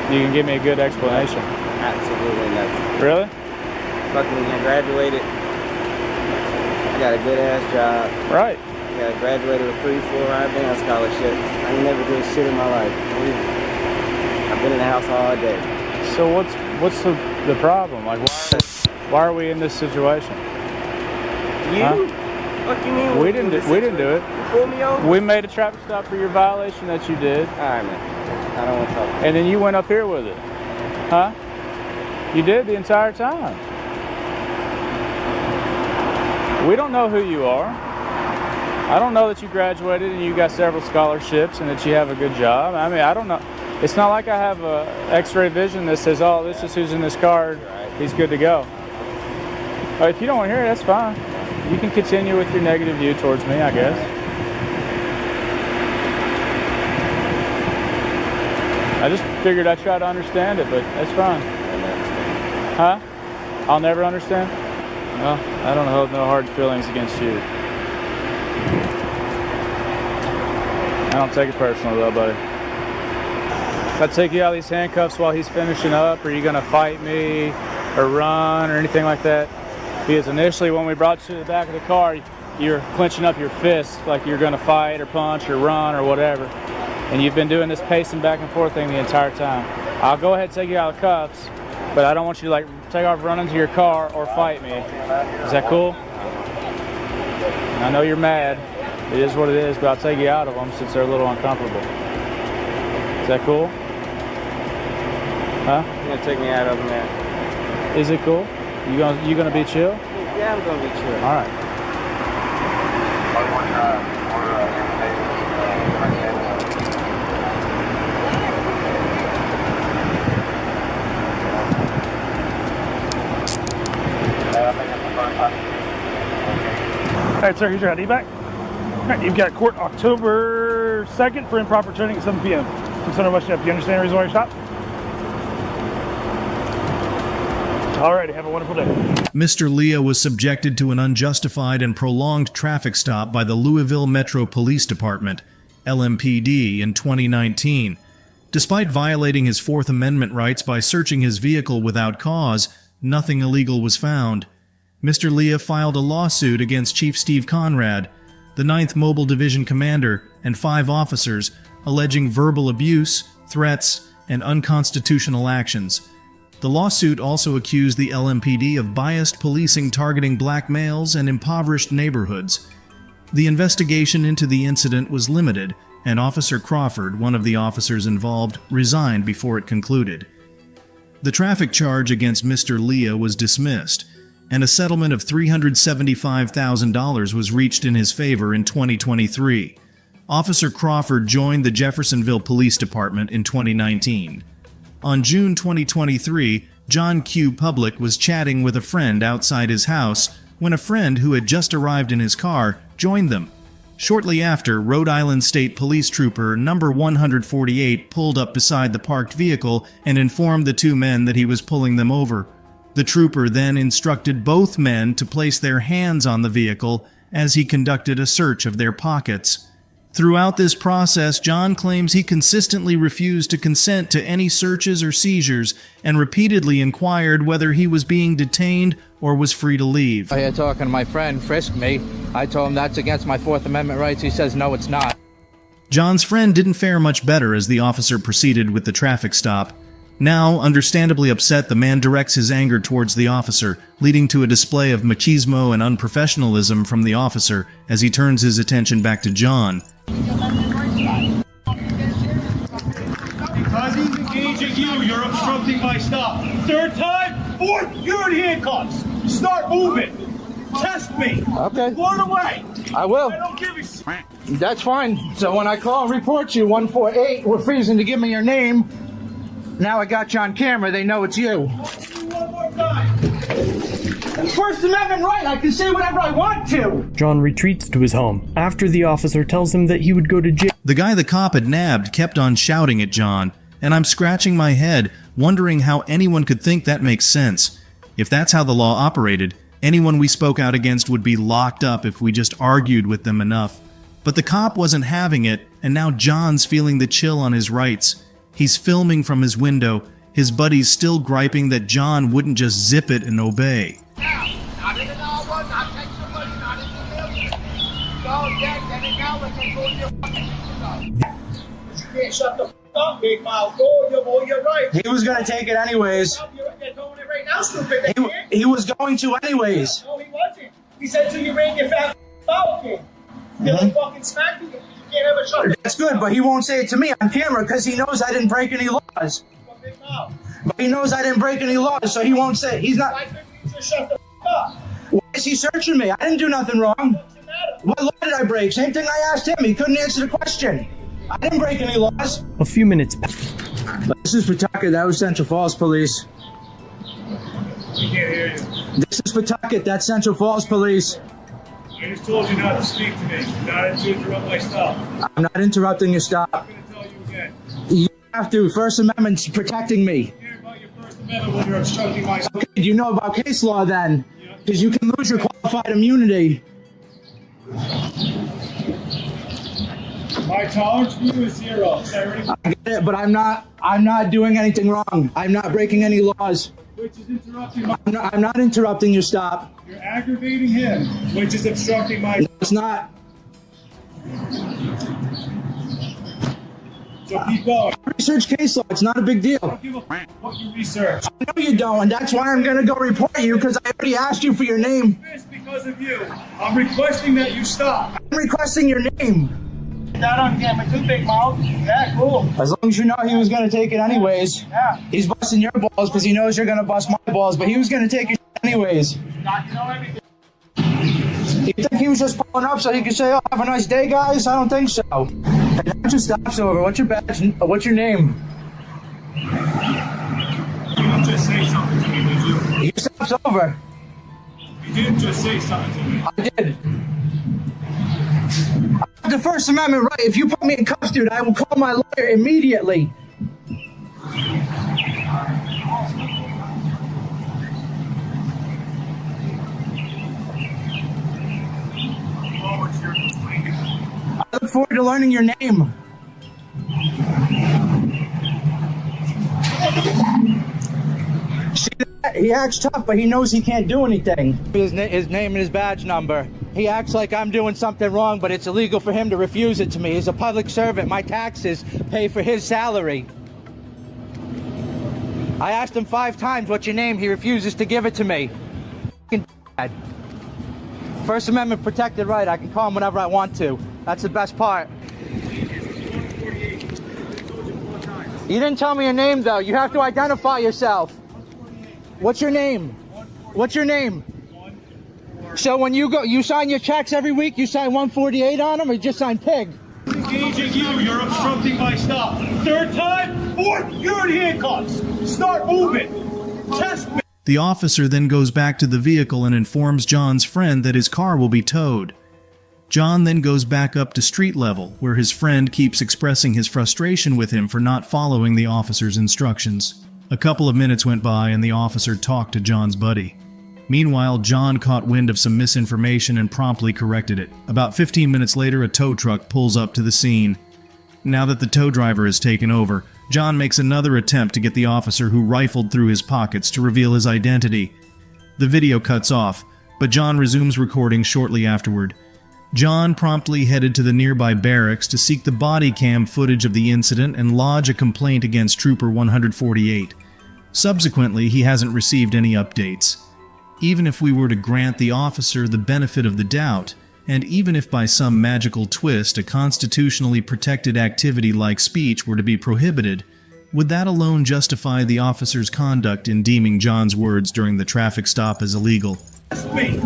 you can give me a good explanation? Absolutely nothing. Really? Fucking graduated. I got a good ass job. Right. I graduated with 3 full-ride band scholarships. I ain't never did shit in my life. I've been in the house all day. So what's the problem? Like, why are we in this situation? You? Huh? What you mean? We didn't do it. You pulled me over? We made a traffic stop for your violation that you did. All right, man. I don't want to talk. And then you went up here with it. Huh? You did the entire time. We don't know who you are. I don't know that you graduated and you got several scholarships and that you have a good job. I mean, I don't know. It's not like I have a X-ray vision that says, oh, this is who's in this card. He's good to go. But if you don't want to hear it, that's fine. You can continue with your negative view towards me, I guess. I just figured I'd try to understand it, but that's fine. Huh? I'll never understand? Well, I don't hold no hard feelings against you. I don't take it personal though, buddy. If I take you out of these handcuffs while he's finishing up, are you gonna fight me or run or anything like that? Because initially when we brought you to the back of the car, you're clenching up your fists like you're gonna fight or punch or run or whatever. And you've been doing this pacing back and forth thing the entire time. I'll go ahead and take you out of cuffs, but I don't want you to like take off running to your car or fight me. Is that cool? I know you're mad. It is what it is, but I'll take you out of them since they're a little uncomfortable. Is that cool? Huh? You're gonna take me out of them, man. Is it cool? You gonna be chill? Yeah, I'm gonna be chill. All right. All right, sir, here's your ID back. All right, you've got court October 2nd for improper training at 7 p.m. 600 West Ave. Do you understand the reason why you stopped? All right, have a wonderful day. Mr. Leah was subjected to an unjustified and prolonged traffic stop by the Louisville Metro Police Department, LMPD, in 2019. Despite violating his Fourth Amendment rights by searching his vehicle without cause, nothing illegal was found. Mr. Leah filed a lawsuit against Chief Steve Conrad, the 9th Mobile Division Commander, and 5 officers, alleging verbal abuse, threats, and unconstitutional actions. The lawsuit also accused the LMPD of biased policing targeting black males and impoverished neighborhoods. The investigation into the incident was limited, and Officer Crawford, one of the officers involved, resigned before it concluded. The traffic charge against Mr. Leah was dismissed, and a settlement of $375,000 was reached in his favor in 2023. Officer Crawford joined the Jeffersonville Police Department in 2019. On June 2023, John Q. Public was chatting with a friend outside his house when a friend who had just arrived in his car joined them. Shortly after, Rhode Island State Police Trooper number 148 pulled up beside the parked vehicle and informed the 2 men that he was pulling them over. The trooper then instructed both men to place their hands on the vehicle as he conducted a search of their pockets. Throughout this process, John claims he consistently refused to consent to any searches or seizures and repeatedly inquired whether he was being detained or was free to leave. I had talking to my friend, frisked me. I told him that's against my Fourth Amendment rights. He says, no, it's not. John's friend didn't fare much better as the officer proceeded with the traffic stop. Now, understandably upset, the man directs his anger towards the officer, leading to a display of machismo and unprofessionalism from the officer as he turns his attention back to John. Because he's engaging you, you're obstructing my stop. 3rd time, 4th, you're in handcuffs. Start moving. Test me. Okay. Run away. I will. I don't give a shit. That's fine. So when I call and report you, 148, refusing to give me your name, now I got you on camera, they know it's you. One more time. First Amendment right, I can say whatever I want to. John retreats to his home after the officer tells him that he would go to jail. The guy the cop had nabbed kept on shouting at John, and I'm scratching my head, wondering how anyone could think that makes sense. If that's how the law operated, anyone we spoke out against would be locked up if we just argued with them enough. But the cop wasn't having it, and now John's feeling the chill on his rights. He's filming from his window, his buddies still griping that John wouldn't just zip it and obey. Shut the f up, big mouth. Go, you're right. He was going to take it anyways. You're doing it right now, stupid. He was going to anyways. No, he wasn't. He said to you, ran your fat foul kid. You're fucking smacking you. You can't have a shot. That's good, but he won't say it to me on camera because he knows I didn't break any laws. But he knows I didn't break any laws, so he won't say it. He's not. Why couldn't you just shut the f up? Why is he searching me? I didn't do nothing wrong. What's the matter? What law did I break? Same thing I asked him. He couldn't answer the question. I didn't break any laws. A few minutes passed. This is Pawtucket. That was Central Falls Police. We can't hear you. This is Pawtucket. That's Central Falls Police. I just told you not to speak to me, not to interrupt my stop. I'm not interrupting your stop. I'm going to tell you again. You have to. First Amendment's protecting me. I care about your First Amendment when you're obstructing my stop. Okay, do you know about case law then? Because you can lose your qualified immunity. My tolerance for you is 0. Is that already? I get it, but I'm not doing anything wrong. I'm not breaking any laws. Which is interrupting my... I'm not interrupting your stop. You're aggravating him, which is obstructing my... No, it's not. So keep going. Research case law. It's not a big deal. I don't give a f*** what you research. I know you don't, and that's why I'm going to go report you, because I already asked you for your name. This because of you. I'm requesting that you stop. I'm requesting your name. That on camera too, big mouth. Yeah, cool. As long as you know he was going to take it anyways. Yeah. He's busting your balls because he knows you're going to bust my balls, but he was going to take it anyways. Not to know everything. You think he was just pulling up so he could say, oh, have a nice day, guys? I don't think so. And that just stops over. What's your badge? What's your name? You didn't just say something to me, did you? He stops over. You didn't just say something to me. I did. I have the First Amendment right. If you put me in cuffs, dude, I will call my lawyer immediately. I look forward to learning your name. See that? He acts tough, but he knows he can't do anything. His name and his badge number. He acts like I'm doing something wrong, but it's illegal for him to refuse it to me. He's a public servant. My taxes pay for his salary. I asked him 5 times, what's your name? He refuses to give it to me. First Amendment protected right. I can call him whenever I want to. That's the best part. You didn't tell me your name, though. You have to identify yourself. What's your name? What's your name? So when you go, you sign your checks every week, you sign 148 on them, or you just sign pig? Engaging you, you're obstructing my stop. 3rd time, 4th, you're in handcuffs. Start moving. Test me. The officer then goes back to the vehicle and informs John's friend that his car will be towed. John then goes back up to street level, where his friend keeps expressing his frustration with him for not following the officer's instructions. A couple of minutes went by and the officer talked to John's buddy. Meanwhile, John caught wind of some misinformation and promptly corrected it. About 15 minutes later, a tow truck pulls up to the scene. Now that the tow driver has taken over, John makes another attempt to get the officer who rifled through his pockets to reveal his identity. The video cuts off, but John resumes recording shortly afterward. John promptly headed to the nearby barracks to seek the body cam footage of the incident and lodge a complaint against Trooper 148. Subsequently, he hasn't received any updates. Even if we were to grant the officer the benefit of the doubt, and even if by some magical twist a constitutionally protected activity like speech were to be prohibited, would that alone justify the officer's conduct in deeming John's words during the traffic stop as illegal? Okay.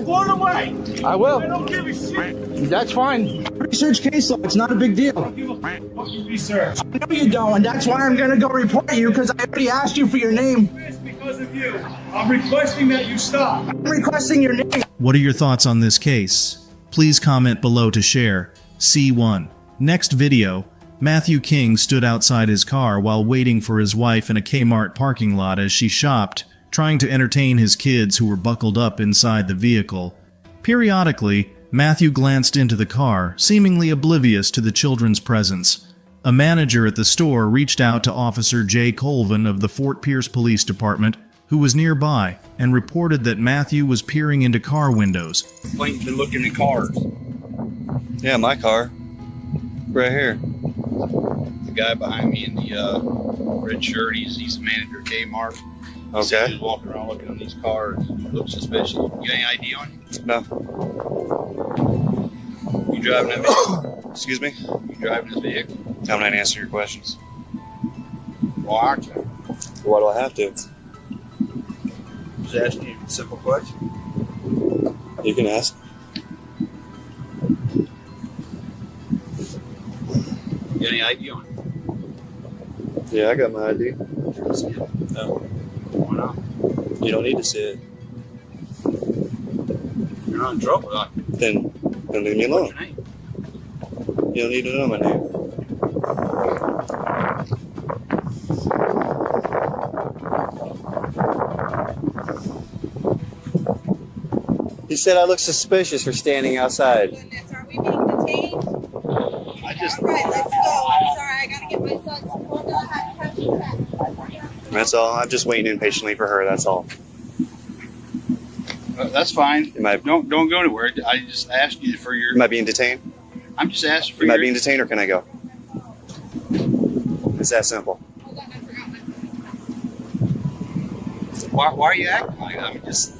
Blow it away. I will. I don't give a shit. That's fine. Research case law. It's not a big deal. I don't give a f*** what you research. I know you don't, and that's why I'm going to go report you, because I already asked you for your name. This because of you. I'm requesting that you stop. I'm requesting your name. What are your thoughts on this case? Please comment below to share. C1. Next video. Matthew King stood outside his car while waiting for his wife in a Kmart parking lot as she shopped, trying to entertain his kids who were buckled up inside the vehicle. Periodically, Matthew glanced into the car, seemingly oblivious to the children's presence. A manager at the store reached out to Officer Jay Colvin of the Fort Pierce Police Department, who was nearby, and reported that Matthew was peering into car windows. Complaint's been looking at cars. Yeah, my car. Right here. The guy behind me in the red shirt, he's the manager at Kmart. Okay. He's walking around looking at these cars. Looks suspicious. You got any ID on you? No. You driving that vehicle? Excuse me? You driving this vehicle? I'm not answering your questions. Why aren't you? Why do I have to? Just asking you a simple question. You can ask. got any ID on it? Yeah, I got my ID. No. Why not? You don't need to see it. You're not in trouble. Then leave me alone. What's your name? You don't need to know my name. He said I look suspicious for standing outside. Are we being detained? I just. All right, let's go. I'm sorry, I gotta get my son some formula. I have to catch you back. That's all. I'm just waiting impatiently for her. That's all. That's fine. Don't go anywhere. I just asked you for your. Am I being detained? I'm just asking for Am your. I being detained or can I go? It's that simple. Why are you acting like that? I mean, just.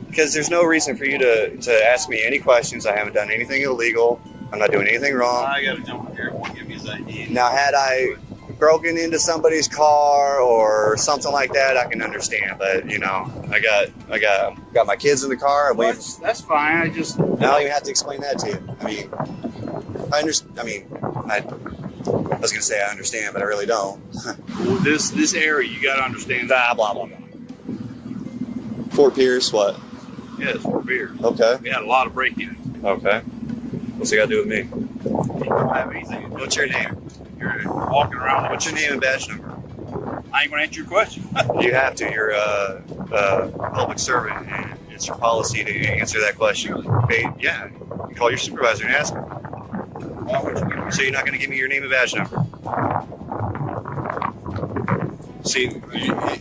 Because there's no reason for you to ask me any questions. I haven't done anything illegal. I'm not doing anything wrong. I gotta jump up here and give me his ID. Now, had I broken into somebody's car or something like that, I can understand. But you know, I got my kids in the car. Well, that's fine. I just. I don't even have to explain that to you. I mean, I understand. I mean, I was gonna say I understand, but I really don't. This area, you gotta understand. Blah blah blah. Fort Pierce, what? Yeah, it's Fort Pierce. Okay. We had a lot of break-ins. Okay. What's it got to do with me? You don't have anything. What's your name? You're walking around. What's your name and badge number? I ain't gonna answer your question. You have to. You're a public servant, and it's your policy to answer that question. Yeah. You call your supervisor and ask him. So you're not going to give me your name and badge number? See,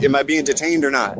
am I being detained or not?